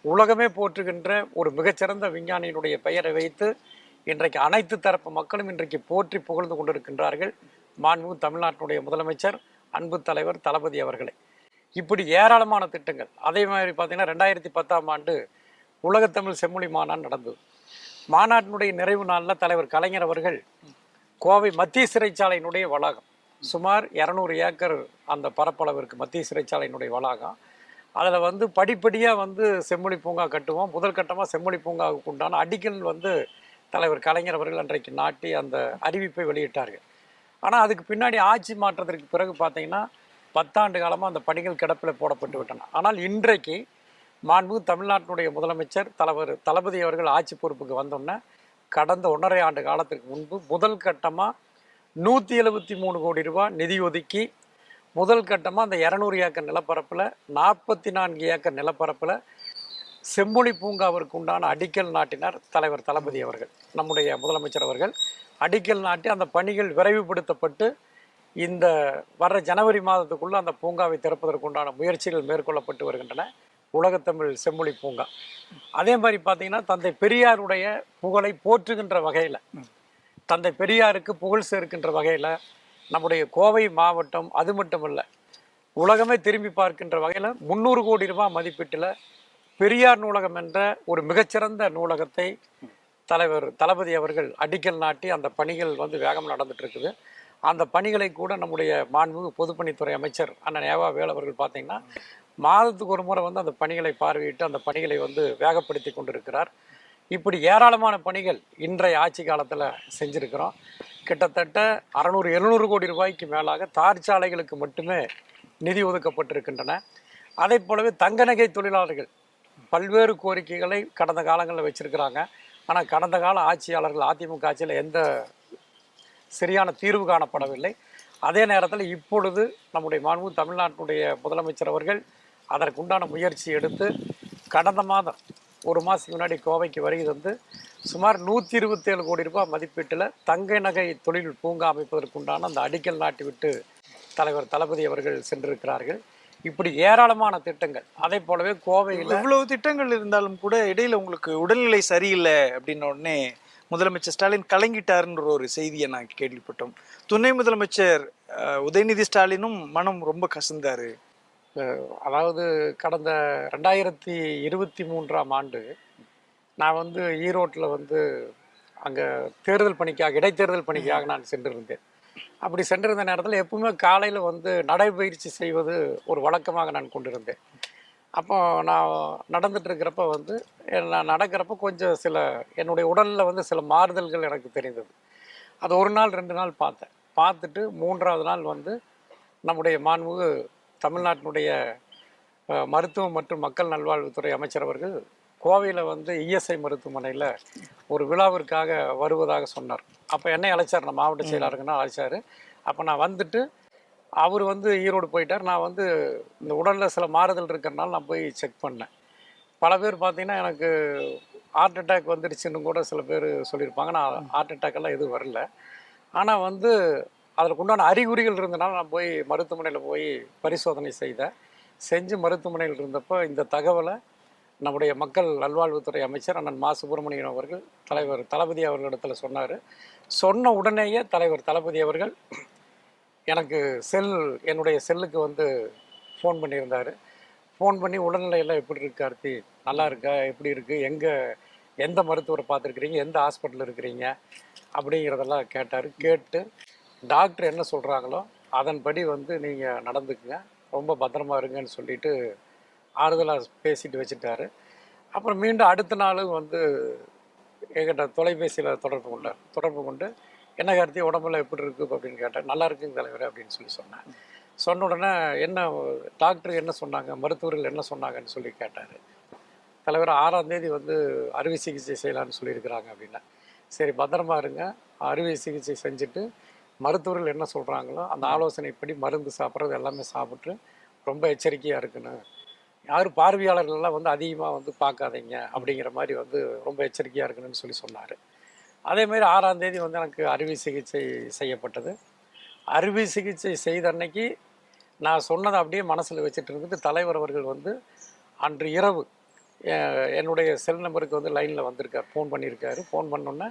உலகமே போற்றுகின்ற ஒரு மிகச்சிறந்த விஞ்ஞானியினுடைய பெயரை வைத்து இன்றைக்கு அனைத்து தரப்பு மக்களும் இன்றைக்கு போற்றி புகழ்ந்து கொண்டிருக்கின்றார்கள் மாண்புமிகு தமிழ்நாட்டினுடைய முதலமைச்சர் அன்பு தலைவர் தளபதி அவர்களை. இப்படி ஏராளமான திட்டங்கள். அதே மாதிரி பார்த்தீங்கன்னா 2010ஆம் ஆண்டு உலகத்தமிழ் செம்மொழி மாநாடு நடந்தது. மாநாட்டினுடைய நிறைவு நாளில் தலைவர் கலைஞர் அவர்கள் கோவை மத்திய சிறைச்சாலையினுடைய வளாகம், சுமார் 200 ஏக்கர் அந்த பரப்பளவு இருக்குது மத்திய சிறைச்சாலையினுடைய வளாகம். அதில் வந்து படிப்படியாக வந்து செம்மொழி பூங்கா கட்டுவோம். முதல் கட்டமாக செம்மொழி பூங்காவுக்கு உண்டான அடிக்கல் வந்து தலைவர் கலைஞர் அவர்கள் அன்றைக்கு நாட்டி அந்த அறிவிப்பை வெளியிட்டார்கள். ஆனால் அதுக்கு பின்னாடி ஆட்சி மாற்றத்திற்கு பிறகு பார்த்தீங்கன்னா 10 ஆண்டு காலமாக அந்த பணிகள் கிடப்பில் போடப்பட்டு விட்டன. ஆனால் இன்றைக்கு மாண்புமிகு தமிழ்நாட்டினுடைய முதலமைச்சர் தளபதி அவர்கள் ஆட்சி பொறுப்புக்கு வந்தோன்னே கடந்த 1.5 ஆண்டு காலத்திற்கு முன்பு முதல் கட்டமாக 173 கோடி ரூபாய் நிதி ஒதுக்கி முதல் கட்டமாக அந்த 200 ஏக்கர் நிலப்பரப்பில் 44 ஏக்கர் நிலப்பரப்பில் செம்மொழி பூங்காவிற்கு உண்டான அடிக்கல் நாட்டினார் தலைவர் தளபதி அவர்கள். நம்முடைய முதலமைச்சர் அவர்கள் அடிக்கல் நாட்டி அந்த பணிகள் விரைவுபடுத்தப்பட்டு இந்த வர்ற ஜனவரி மாதத்துக்குள்ளே அந்த பூங்காவை திறப்பதற்கு உண்டான முயற்சிகள் மேற்கொள்ளப்பட்டு வருகின்றன. உலகத்தமிழ் செம்மொழி பூங்கா. அதே மாதிரி பார்த்தீங்கன்னா தந்தை பெரியாருடைய புகழை போற்றுகின்ற வகையில், தந்தை பெரியாருக்கு புகழ் சேர்க்கின்ற வகையில் நம்முடைய கோவை மாவட்டம் அது மட்டுமல்ல உலகமே திரும்பி பார்க்கின்ற வகையில் 300 கோடி ரூபாய் மதிப்பீட்டில் பெரியார் நூலகம் என்ற ஒரு மிகச்சிறந்த நூலகத்தை தலைவர் தளபதி அவர்கள் அடிக்கல் நாட்டி அந்த பணிகள் வந்து வேகம் நடந்துட்டு இருக்குது. அந்த பணிகளை கூட நம்முடைய மாண்புமிகு பொதுப்பணித்துறை அமைச்சர் அண்ணன் ஏவா வேல் அவர்கள் பார்த்தீங்கன்னா மாதத்துக்கு ஒரு முறை வந்து அந்த பணிகளை பார்வையிட்டு அந்த பணிகளை வந்து வேகப்படுத்தி கொண்டிருக்கிறார். இப்படி ஏராளமான பணிகள் இன்றைய ஆட்சி காலத்தில் செஞ்சுருக்கிறோம். கிட்டத்தட்ட 600-700 கோடி ரூபாய்க்கு மேலாக தார் சாலைகளுக்கு மட்டுமே நிதி ஒதுக்கப்பட்டிருக்கின்றன. அதே போலவே தங்க நகை தொழிலாளர்கள் பல்வேறு கோரிக்கைகளை கடந்த காலங்களில் வச்சிருக்கிறாங்க. ஆனால் கடந்த கால ஆட்சியாளர்கள் அதிமுக ஆட்சியில் எந்த சரியான தீர்வு காணப்படவில்லை. அதே நேரத்தில் இப்பொழுது நம்முடைய மாண்புமிகு தமிழ்நாட்டினுடைய முதலமைச்சர் அவர்கள் அதற்குண்டான முயற்சி எடுத்து கடந்த மாதம் ஒரு மாதத்துக்கு முன்னாடி கோவைக்கு வருகை தந்து சுமார் 127 கோடி ரூபாய் மதிப்பீட்டில் தங்க நகை தொழில் பூங்கா அமைப்பதற்குண்டான அந்த அடிக்கல் நாட்டிவிட்டு தலைவர் தளபதி அவர்கள் சென்றிருக்கிறார்கள். இப்படி ஏராளமான திட்டங்கள். அதே போலவே கோவையில் இவ்வளவு திட்டங்கள் இருந்தாலும் கூட இடையில உங்களுக்கு உடல்நிலை சரியில்லை அப்படின்ன உடனே முதலமைச்சர் ஸ்டாலின் கலங்கிட்டாருன்ற ஒரு செய்தியை நான் கேள்விப்பட்டோம். துணை முதலமைச்சர் உதயநிதி ஸ்டாலினும் மனம் ரொம்ப கசந்தாரு. அதாவது கடந்த 2023ஆம் ஆண்டு நான் வந்து ஈரோட்டில் வந்து அங்கே தேர்தல் பணிக்காக இடைத்தேர்தல் பணிக்காக நான் சென்றிருந்தேன். அப்படி சென்றிருந்த நேரத்தில் எப்பவுமே காலையில் வந்து நடைபயிற்சி செய்வது ஒரு வழக்கமாக நான் கொண்டிருந்தேன். அப்போ நான் நடந்துட்டு இருக்கிறப்ப வந்து நான் நடக்கிறப்ப கொஞ்சம் என்னுடைய உடலில் வந்து சில மாறுதல்கள் எனக்கு தெரிந்தது. அது 1 நாள் 2 நாள் பார்த்துட்டு 3ஆவது நாள் வந்து நம்முடைய மாண்புமிகு தமிழ்நாட்டினுடைய மருத்துவம் மற்றும் மக்கள் நல்வாழ்வுத்துறை அமைச்சர் அவர்கள் கோவையில் வந்து இஎஸ்ஐ மருத்துவமனையில் ஒரு விழாவிற்காக வருவதாக சொன்னார். அப்போ என்னை அழைச்சார், நான் மாவட்ட செயலாளருக்குன்னா அழைச்சார். அப்போ நான் வந்துட்டு அவர் வந்து ஈரோடு போயிட்டார். நான் வந்து இந்த உடலில் சில மாறுதல் இருக்கிறனால நான் போய் செக் பண்ணேன். பல பேர் பார்த்தீங்கன்னா எனக்கு ஹார்ட் அட்டாக் வந்துடுச்சுன்னு கூட சில பேர் சொல்லியிருப்பாங்க. நான் ஹார்ட் அட்டாக்கெல்லாம் எதுவும் வரல. ஆனால் வந்து அதற்கு உண்டான அறிகுறிகள் இருந்தனால நான் போய் மருத்துவமனையில் போய் பரிசோதனை செஞ்சு மருத்துவமனையில் இருந்தப்போ இந்த தகவலை நம்முடைய மக்கள் நல்வாழ்வுத்துறை அமைச்சர் அண்ணன் மா சுப்பிரமணியன் அவர்கள் தலைவர் தளபதி அவர்களிடத்தில் சொன்னார். சொன்ன உடனேயே தலைவர் தளபதி அவர்கள் எனக்கு என்னுடைய செல்லுக்கு வந்து ஃபோன் பண்ணியிருந்தார். ஃபோன் பண்ணி உடல்நிலையெல்லாம் எப்படி இருக்கு கார்த்தி, நல்லா இருக்கா, எப்படி இருக்குது, எந்த மருத்துவரை பார்த்துருக்குறீங்க, எந்த ஹாஸ்பிட்டலில் இருக்கிறீங்க அப்படிங்கிறதெல்லாம் கேட்டார். கேட்டு டாக்டர் என்ன சொல்கிறாங்களோ அதன்படி வந்து நீங்கள் நடந்துக்குங்க, ரொம்ப பத்திரமா இருங்கன்னு சொல்லிட்டு ஆறுதலாக பேசிட்டு வச்சுட்டாரு. அப்புறம் மீண்டும் அடுத்த நாளும் வந்து என்கிட்ட தொலைபேசியில் தொடர்பு கொண்டு என்ன கார்த்தி உடம்புல எப்படி இருக்குது அப்படின்னு கேட்டேன். நல்லா இருக்குங்க தலைவர் அப்படின்னு சொன்னேன். சொன்ன உடனே என்ன டாக்டர் என்ன சொன்னாங்க, மருத்துவர்கள் என்ன சொன்னாங்கன்னு சொல்லி கேட்டார். தலைவர் 6ஆம் தேதி வந்து அறுவை சிகிச்சை செய்யலான்னு சொல்லியிருக்கிறாங்க அப்படின்னா. சரி பத்திரமா இருங்க, அறுவை சிகிச்சை செஞ்சுட்டு மருத்துவர்கள் என்ன சொல்கிறாங்களோ அந்த ஆலோசனைப்படி மருந்து சாப்பிட்றது எல்லாமே சாப்பிட்டு ரொம்ப எச்சரிக்கையாக இருக்கணும், யாரும் பார்வையாளர்கள்லாம் வந்து அதிகமாக வந்து பார்க்காதீங்க அப்படிங்கிற மாதிரி வந்து ரொம்ப எச்சரிக்கையாக இருக்கணும்னு சொன்னார். அதேமாதிரி 6ஆம் தேதி வந்து எனக்கு அறுவை சிகிச்சை செய்யப்பட்டது. அறுவை சிகிச்சை செய்த அன்னைக்கு நான் சொன்னதை அப்படியே மனசில் வச்சுட்டு இருந்துட்டு தலைவர் அவர்கள் வந்து அன்று இரவு என்னுடைய செல் நம்பருக்கு வந்து லைனில் வந்திருக்கார், ஃபோன் பண்ணியிருக்காரு. ஃபோன் பண்ணோன்னே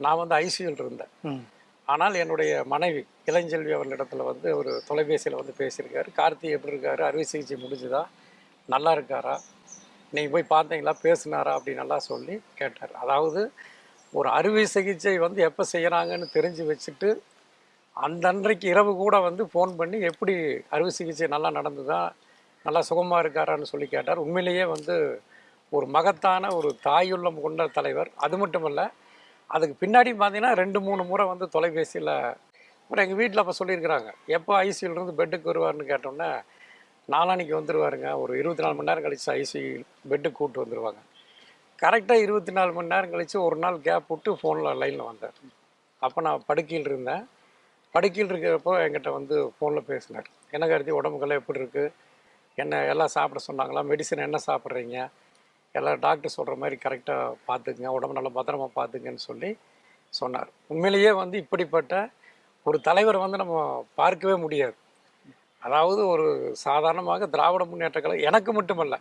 நான் வந்து ஐசியூவில் இருந்தேன். ஆனால் என்னுடைய மனைவி இளஞ்செல்வி அவர்களிடத்துல வந்து ஒரு தொலைபேசியில் வந்து பேசியிருக்காரு. கார்த்தி எப்படி இருக்காரு, அறுவை சிகிச்சை முடிஞ்சுதா, நல்லா இருக்காரா, நீங்கள் போய் பார்த்தீங்களா, பேசுனாரா அப்படி நல்லா சொல்லி கேட்டார். அதாவது ஒரு அறுவை சிகிச்சை வந்து எப்போ செய்கிறாங்கன்னு தெரிஞ்சு வச்சுட்டு அந்த அன்றைக்கு இரவு கூட வந்து ஃபோன் பண்ணி எப்படி அறுவை சிகிச்சை நல்லா நடந்துதா, நல்லா சுகமாக இருக்காரான்னு சொல்லி கேட்டார். உண்மையிலேயே வந்து ஒரு மகத்தான ஒரு தாயுள்ளம் கொண்ட தலைவர். அது மட்டும் இல்லை, அதுக்கு பின்னாடி பார்த்தீங்கன்னா 2-3 முறை வந்து தொலைபேசியில் அப்புறம் எங்கள் வீட்டில் அப்போ சொல்லியிருக்கிறாங்க, எப்போ ஐசியூலேருந்து பெட்டுக்கு வருவார்னு கேட்டோன்னே நாளான்னைக்கு வந்துடுவாருங்க, ஒரு 24 மணி நேரம் கழித்து ஐசியூ பெட்டுக்கு கூப்பிட்டு வந்துடுவாங்க. கரெக்டாக 24 மணி நேரம் கழித்து ஒரு நாள் கேப் விட்டு ஃபோனில் லைனில் வந்தார். அப்போ நான் படுக்கையில் இருந்தேன். படுக்கையில் இருக்கிறப்போ என்கிட்ட வந்து ஃபோனில் பேசினார். என்ன கருதி உடம்புக்கெல்லாம் எப்படி இருக்குது, என்ன எல்லாம் சாப்பிட சொன்னாங்களா, மெடிசன் என்ன சாப்பிட்றீங்க, எல்லாம் டாக்டர் சொல்கிற மாதிரி கரெக்டாக பார்த்துக்குங்க, உடம்பு நல்லா பத்திரமா பார்த்துக்குங்கன்னு சொல்லி சொன்னார். உண்மையிலேயே வந்து இப்படிப்பட்ட ஒரு தலைவரை வந்து நம்ம பார்க்கவே முடியாது. அதாவது ஒரு சாதாரணமாக திராவிட முன்னேற்ற கழகம் எனக்கு மட்டுமல்ல,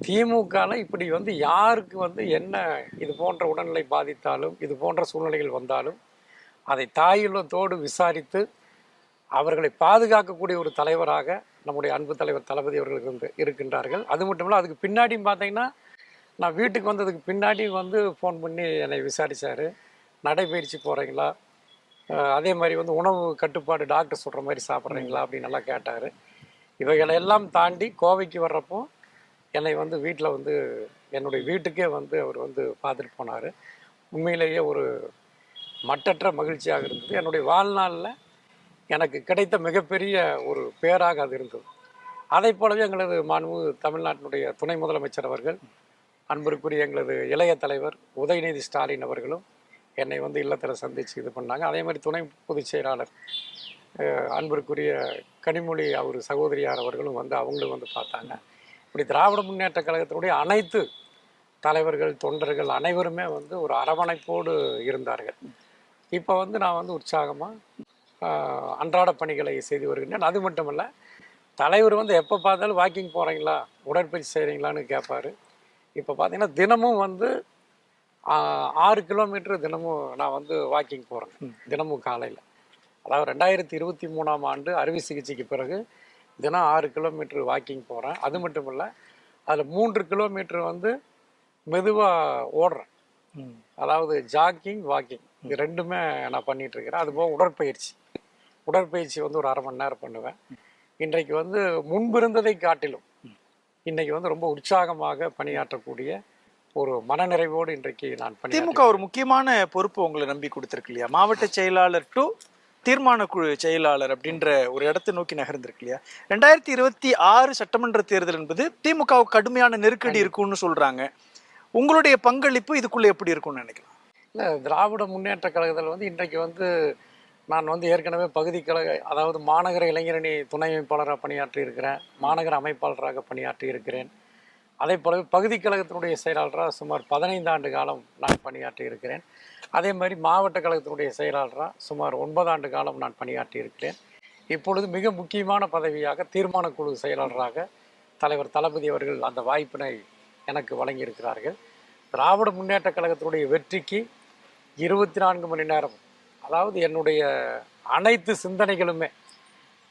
திமுகவில் இப்படி வந்து யாருக்கு வந்து என்ன இது போன்ற உடல்நிலை பாதித்தாலும் இது போன்ற சூழ்நிலைகள் வந்தாலும் அதை தாயுள்ளத்தோடு விசாரித்து அவர்களை பாதுகாக்கக்கூடிய ஒரு தலைவராக நம்முடைய அன்பு தலைவர் தளபதி அவர்கள் இருக்கின்றார்கள். அது மட்டும் இல்லை, அதுக்கு பின்னாடியும் பார்த்தீங்கன்னா நான் வீட்டுக்கு வந்ததுக்கு பின்னாடி வந்து ஃபோன் பண்ணி என்னை விசாரித்தார். நடைபயிற்சி போகிறீங்களா, அதே மாதிரி வந்து உணவு கட்டுப்பாடு டாக்டர் சொல்கிற மாதிரி சாப்பிட்றீங்களா அப்படின்னு நல்லா கேட்டார். இவைகளெல்லாம் தாண்டி கோவைக்கு வர்றப்போ என்னை வந்து வீட்டில் வந்து என்னுடைய வீட்டுக்கே வந்து அவர் வந்து பார்த்துட்டு போனார். உண்மையிலேயே ஒரு மட்டற்ற மகிழ்ச்சியாக இருந்தது. என்னுடைய வாழ்நாளில் எனக்கு கிடைத்த மிகப்பெரிய ஒரு பேராக அது இருந்தது. அதை போலவே எங்களது மாண்பு தமிழ்நாட்டினுடைய துணை முதலமைச்சர் அவர்கள், அன்பிற்குரிய எங்களது இளைய தலைவர் உதயநிதி ஸ்டாலின் அவர்களும் என்னை வந்து இல்லத்தில் சந்தித்து இது பண்ணாங்க. அதே மாதிரி துணை பொதுச் செயலாளர் அன்பிற்குரிய கனிமொழி அவர் சகோதரியார் அவர்களும் வந்து அவங்களும் வந்து பார்த்தாங்க. இப்படி திராவிட முன்னேற்ற கழகத்தினுடைய அனைத்து தலைவர்கள் தொண்டர்கள் அனைவருமே வந்து ஒரு அரவணைப்போடு இருந்தார்கள். இப்போ வந்து நான் வந்து உற்சாகமாக அன்றாட பணிகளை செய்து வருகின்றேன். அது மட்டும் இல்லை, தலைவர் வந்து எப்போ பார்த்தாலும் வாக்கிங் போகிறீங்களா, உடற்பயிற்சி செய்கிறீங்களான்னு கேட்பார். இப்போ பார்த்தீங்கன்னா தினமும் வந்து 6 கிலோமீட்டர் தினமும் நான் வந்து வாக்கிங் போகிறேன், தினமும் காலையில். அதாவது 2023ஆம் ஆண்டு அறுவை சிகிச்சைக்கு பிறகு தினம் 6 கிலோமீட்டர் வாக்கிங் போகிறேன். அது மட்டும் இல்லை, அதில் 3 கிலோமீட்டர் வந்து மெதுவாக ஓடுறேன். அதாவது ஜாக்கிங் வாக்கிங் இது ரெண்டுமே நான் பண்ணிகிட்ருக்கிறேன். அதுபோக உடற்பயிற்சி வந்து ஒரு 1/2 மணி நேரம் பண்ணுவேன். இன்றைக்கு வந்து முன்பு இருந்ததை காட்டிலும் இன்றைக்கி வந்து ரொம்ப உற்சாகமாக பணியாற்றக்கூடிய ஒரு மனநிறைவோடு இன்றைக்கு நான் திமுக ஒரு முக்கியமான பொறுப்பு உங்களை நம்பி கொடுத்துருக்கு இல்லையா, மாவட்ட செயலாளர் டு தீர்மான குழு செயலாளர் அப்படின்ற ஒரு இடத்தை நோக்கி நகர்ந்திருக்கு இல்லையா. 2026 சட்டமன்ற தேர்தல் என்பது திமுகவுக்கு கடுமையான நெருக்கடி இருக்கும்னு சொல்றாங்க. உங்களுடைய பங்களிப்பு இதுக்குள்ள எப்படி இருக்கும்னு நினைக்கலாம்? இல்லை, திராவிட முன்னேற்ற கழகத்தில் வந்து இன்றைக்கு வந்து நான் வந்து ஏற்கனவே பகுதி கழக அதாவது மாநகர இளைஞரணி துணை அமைப்பாளராக பணியாற்றி இருக்கிறேன், மாநகர அமைப்பாளராக பணியாற்றி இருக்கிறேன். அதே போலவே பகுதி கழகத்தினுடைய செயலாளராக சுமார் 15 ஆண்டு காலம் நான் பணியாற்றி இருக்கிறேன். அதே மாதிரி மாவட்ட கழகத்தினுடைய செயலாளராக சுமார் 9 ஆண்டு காலம் நான் பணியாற்றி இருக்கிறேன். இப்பொழுது மிக முக்கியமான பதவியாக தீர்மான குழு செயலாளராக தலைவர் தளபதி அவர்கள் அந்த வாய்ப்பினை எனக்கு வழங்கியிருக்கிறார்கள். திராவிட முன்னேற்ற கழகத்தினுடைய வெற்றிக்கு 24 மணி நேரம், அதாவது என்னுடைய அனைத்து சிந்தனைகளுமே,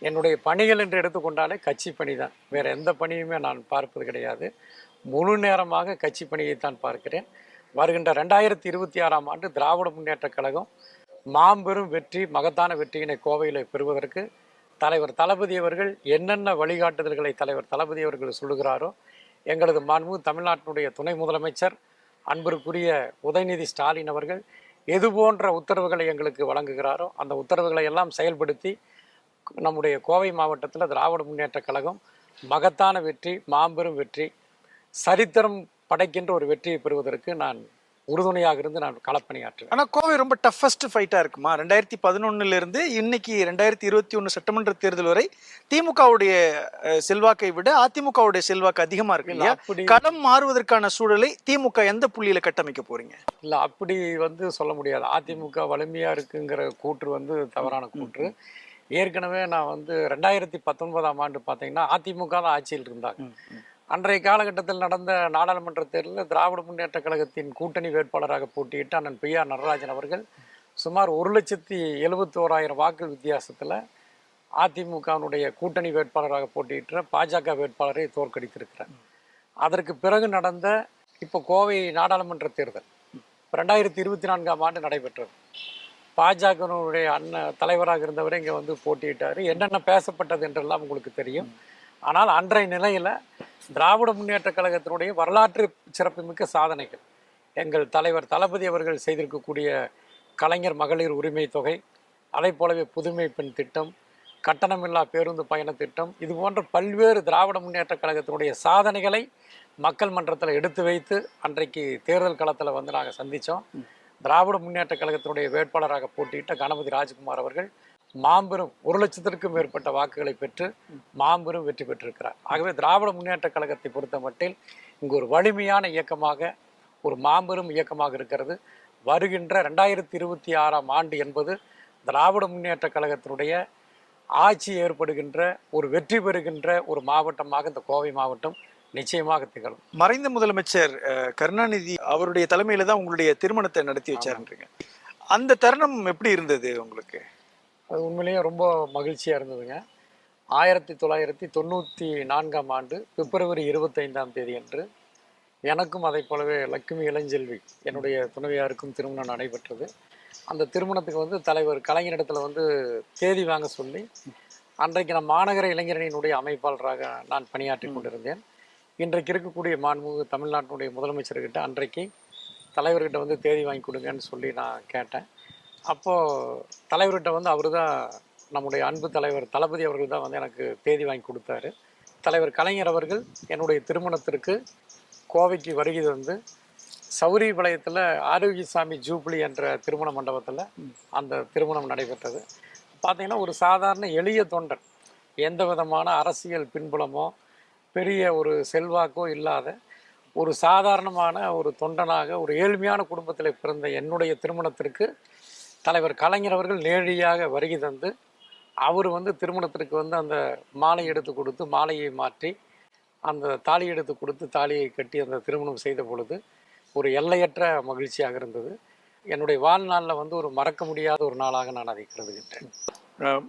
என்னுடைய பணிகள் என்று எடுத்துக்கொண்டாலே கட்சி பணி தான். வேறு எந்த பணியுமே நான் பார்ப்பது கிடையாது. முழு நேரமாக கட்சி பணியைத்தான் பார்க்கிறேன். வருகின்ற 2026ஆம் ஆண்டு திராவிட முன்னேற்ற கழகம் மாபெரும் வெற்றி, மகத்தான வெற்றியினை கோவையில் பெறுவதற்கு தலைவர் தளபதி அவர்கள் என்னென்ன வழிகாட்டுதல்களை தலைவர் தளபதி அவர்கள் சொல்லுகிறாரோ, எங்களது மாண்பு தமிழ்நாட்டினுடைய துணை முதலமைச்சர் அன்பிற்குரிய உதயநிதி ஸ்டாலின் அவர்கள் எது போன்ற உத்தரவுகளை எங்களுக்கு வழங்குகிறாரோ அந்த உத்தரவுகளை எல்லாம் செயல்படுத்தி நம்முடைய கோவை மாவட்டத்தில் திராவிட முன்னேற்ற கழகம் மகத்தான வெற்றி, மாபெரும் வெற்றி, சரித்திரம் படைக்கின்ற ஒரு வெற்றியை பெறுவதற்கு நான் உறுதுணையாக இருந்து நான் களப்பணியாற்றுவேன். ஆனால் கோவை ரொம்ப டஃபஸ்ட் ஃபைட்டாக இருக்குமா? 2011 இன்னைக்கு 2021 சட்டமன்ற தேர்தல் வரை திமுகவுடைய செல்வாக்கை விட அதிமுகவுடைய செல்வாக்கு அதிகமாக இருக்கு இல்லையா? களம் மாறுவதற்கான சூழலை திமுக எந்த புள்ளியில கட்டமைக்க போறீங்க? இல்லை, அப்படி சொல்ல முடியாது. அதிமுக வலிமையாக இருக்குங்கிற கூற்று தவறான கூற்று. ஏற்கனவே நான் 2019ஆம் ஆண்டு பார்த்தீங்கன்னா அதிமுக தான் ஆட்சியில் இருந்தாங்க. அன்றைய காலகட்டத்தில் நடந்த நாடாளுமன்ற தேர்தலில் திராவிட முன்னேற்ற கழகத்தின் கூட்டணி வேட்பாளராக போட்டியிட்டு அண்ணன் PR நடராஜன் அவர்கள் சுமார் 1,71,000 வாக்கு வித்தியாசத்தில் அதிமுகவினுடைய கூட்டணி வேட்பாளராக போட்டியிட்ட பாஜக வேட்பாளரை தோற்கடித்திருக்கிறார். அதற்கு பிறகு நடந்த இப்போ கோவை நாடாளுமன்ற தேர்தல் 2024ஆம் ஆண்டு நடைபெற்றது. பாஜகனுடைய தலைவராக இருந்தவரை இங்கே போட்டியிட்டார். என்னென்ன பேசப்பட்டது என்றெல்லாம் உங்களுக்கு தெரியும். ஆனால் அன்றைய நிலையில் திராவிட முன்னேற்ற கழகத்தினுடைய வரலாற்று சிறப்புமிக்க சாதனைகள், எங்கள் தலைவர் தளபதி அவர்கள் செய்திருக்கக்கூடிய கலைஞர் மகளிர் உரிமை தொகை, அதை போலவே புதுமை பெண் திட்டம், கட்டணமில்லா பேருந்து பயண திட்டம், இது போன்ற பல்வேறு திராவிட முன்னேற்ற கழகத்தினுடைய சாதனைகளை மக்கள் மன்றத்தில் எடுத்து வைத்து அன்றைக்கு தேர்தல் களத்தில் நாங்கள் சந்தித்தோம். திராவிட முன்னேற்ற கழகத்தினுடைய வேட்பாளராக போட்டியிட்ட கணபதி ராஜ்குமார் அவர்கள் மாபெரும் 1,00,000க்கும் மேற்பட்ட வாக்குகளை பெற்று மாபெரும் வெற்றி பெற்றிருக்கிறார். ஆகவே திராவிட முன்னேற்ற கழகத்தை பொறுத்த மட்டில் இங்கு ஒரு வலிமையான இயக்கமாக, ஒரு மாபெரும் இயக்கமாக இருக்கிறது. வருகின்ற 2026ஆம் ஆண்டு என்பது திராவிட முன்னேற்ற கழகத்தினுடைய ஆட்சி ஏற்படுகின்ற, ஒரு வெற்றி பெறுகின்ற ஒரு மாவட்டமாக இந்த கோவை மாவட்டம் நிச்சயமாக திகழும். மறைந்த முதலமைச்சர் கருணாநிதி அவருடைய தலைமையில தான் உங்களுடைய திருமணத்தை நடத்தி வச்சாருன்றீங்க. அந்த தருணம் எப்படி இருந்தது உங்களுக்கு? அது உண்மையிலேயே ரொம்ப மகிழ்ச்சியாக இருந்ததுங்க. 1994ஆம் ஆண்டு பிப்ரவரி 25ஆம் தேதி அன்று எனக்கும் அதை போலவே லட்சுமி இளஞ்செல்வி என்னுடைய துணைவியாருக்கும் திருமணம் நடைபெற்றது. அந்த திருமணத்துக்கு தலைவர் கலைஞரிடத்தில் தேதி வாங்க சொல்லி அன்றைக்கு நான் மாநகர இளைஞரணியினுடைய அமைப்பாளராக நான் பணியாற்றி கொண்டிருந்தேன். இன்றைக்கு இருக்கக்கூடிய மாண்புமிகு தமிழ்நாட்டினுடைய முதலமைச்சர்கிட்ட அன்றைக்கு தலைவர்கிட்ட தேதி வாங்கி கொடுங்கன்னு சொல்லி நான் கேட்டேன். அப்போது தலைவர்கிட்ட அவர் தான், நம்முடைய அன்பு தலைவர் தளபதி அவர்கள் தான் எனக்கு தேதி வாங்கி கொடுத்தாரு. தலைவர் கலைஞர் அவர்கள் என்னுடைய திருமணத்திற்கு கோவைக்கு வருகை சௌரிபாளையத்தில் ஆரோக்கியசாமி ஜூப்ளி என்ற திருமண மண்டபத்தில் அந்த திருமணம் நடைபெற்றது. பார்த்திங்கன்னா ஒரு சாதாரண எளிய தொண்டன், எந்த விதமான அரசியல் பின்புலமோ பெரிய ஒரு செல்வாக்கோ இல்லாத ஒரு சாதாரணமான ஒரு தொண்டனாக ஒரு ஏழ்மையான குடும்பத்தில் பிறந்த என்னுடைய திருமணத்திற்கு தலைவர் கலைஞர் அவர்கள் நேரடியாக வருகை தந்து அவர் திருமணத்திற்கு அந்த மாலை எடுத்து கொடுத்து, மாலையை மாற்றி அந்த தாலி எடுத்து கொடுத்து தாலியை கட்டி அந்த திருமணம் செய்த பொழுது ஒரு எல்லையற்ற மகிழ்ச்சியாக இருந்தது. என்னுடைய வாழ்நாளில் ஒரு மறக்க முடியாத ஒரு நாளாக நான் அதை கருதுகின்றேன்.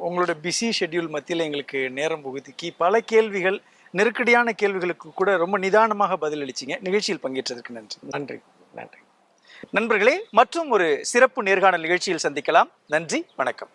உங்களோட பிஸி ஷெட்யூல் மத்தியில் எங்களுக்கு நேரம் புகுதிக்கு பல கேள்விகள், நெருக்கடியான கேள்விகளுக்கு கூட ரொம்ப நிதானமாக பதிலளிச்சிங்க. நிகழ்ச்சியில் பங்கேற்றதற்கு நன்றி. நன்றி நன்றி நண்பர்களே, மற்றும் ஒரு சிறப்பு நேர்காணல் நிகழ்ச்சியில் சந்திக்கலாம். நன்றி, வணக்கம்.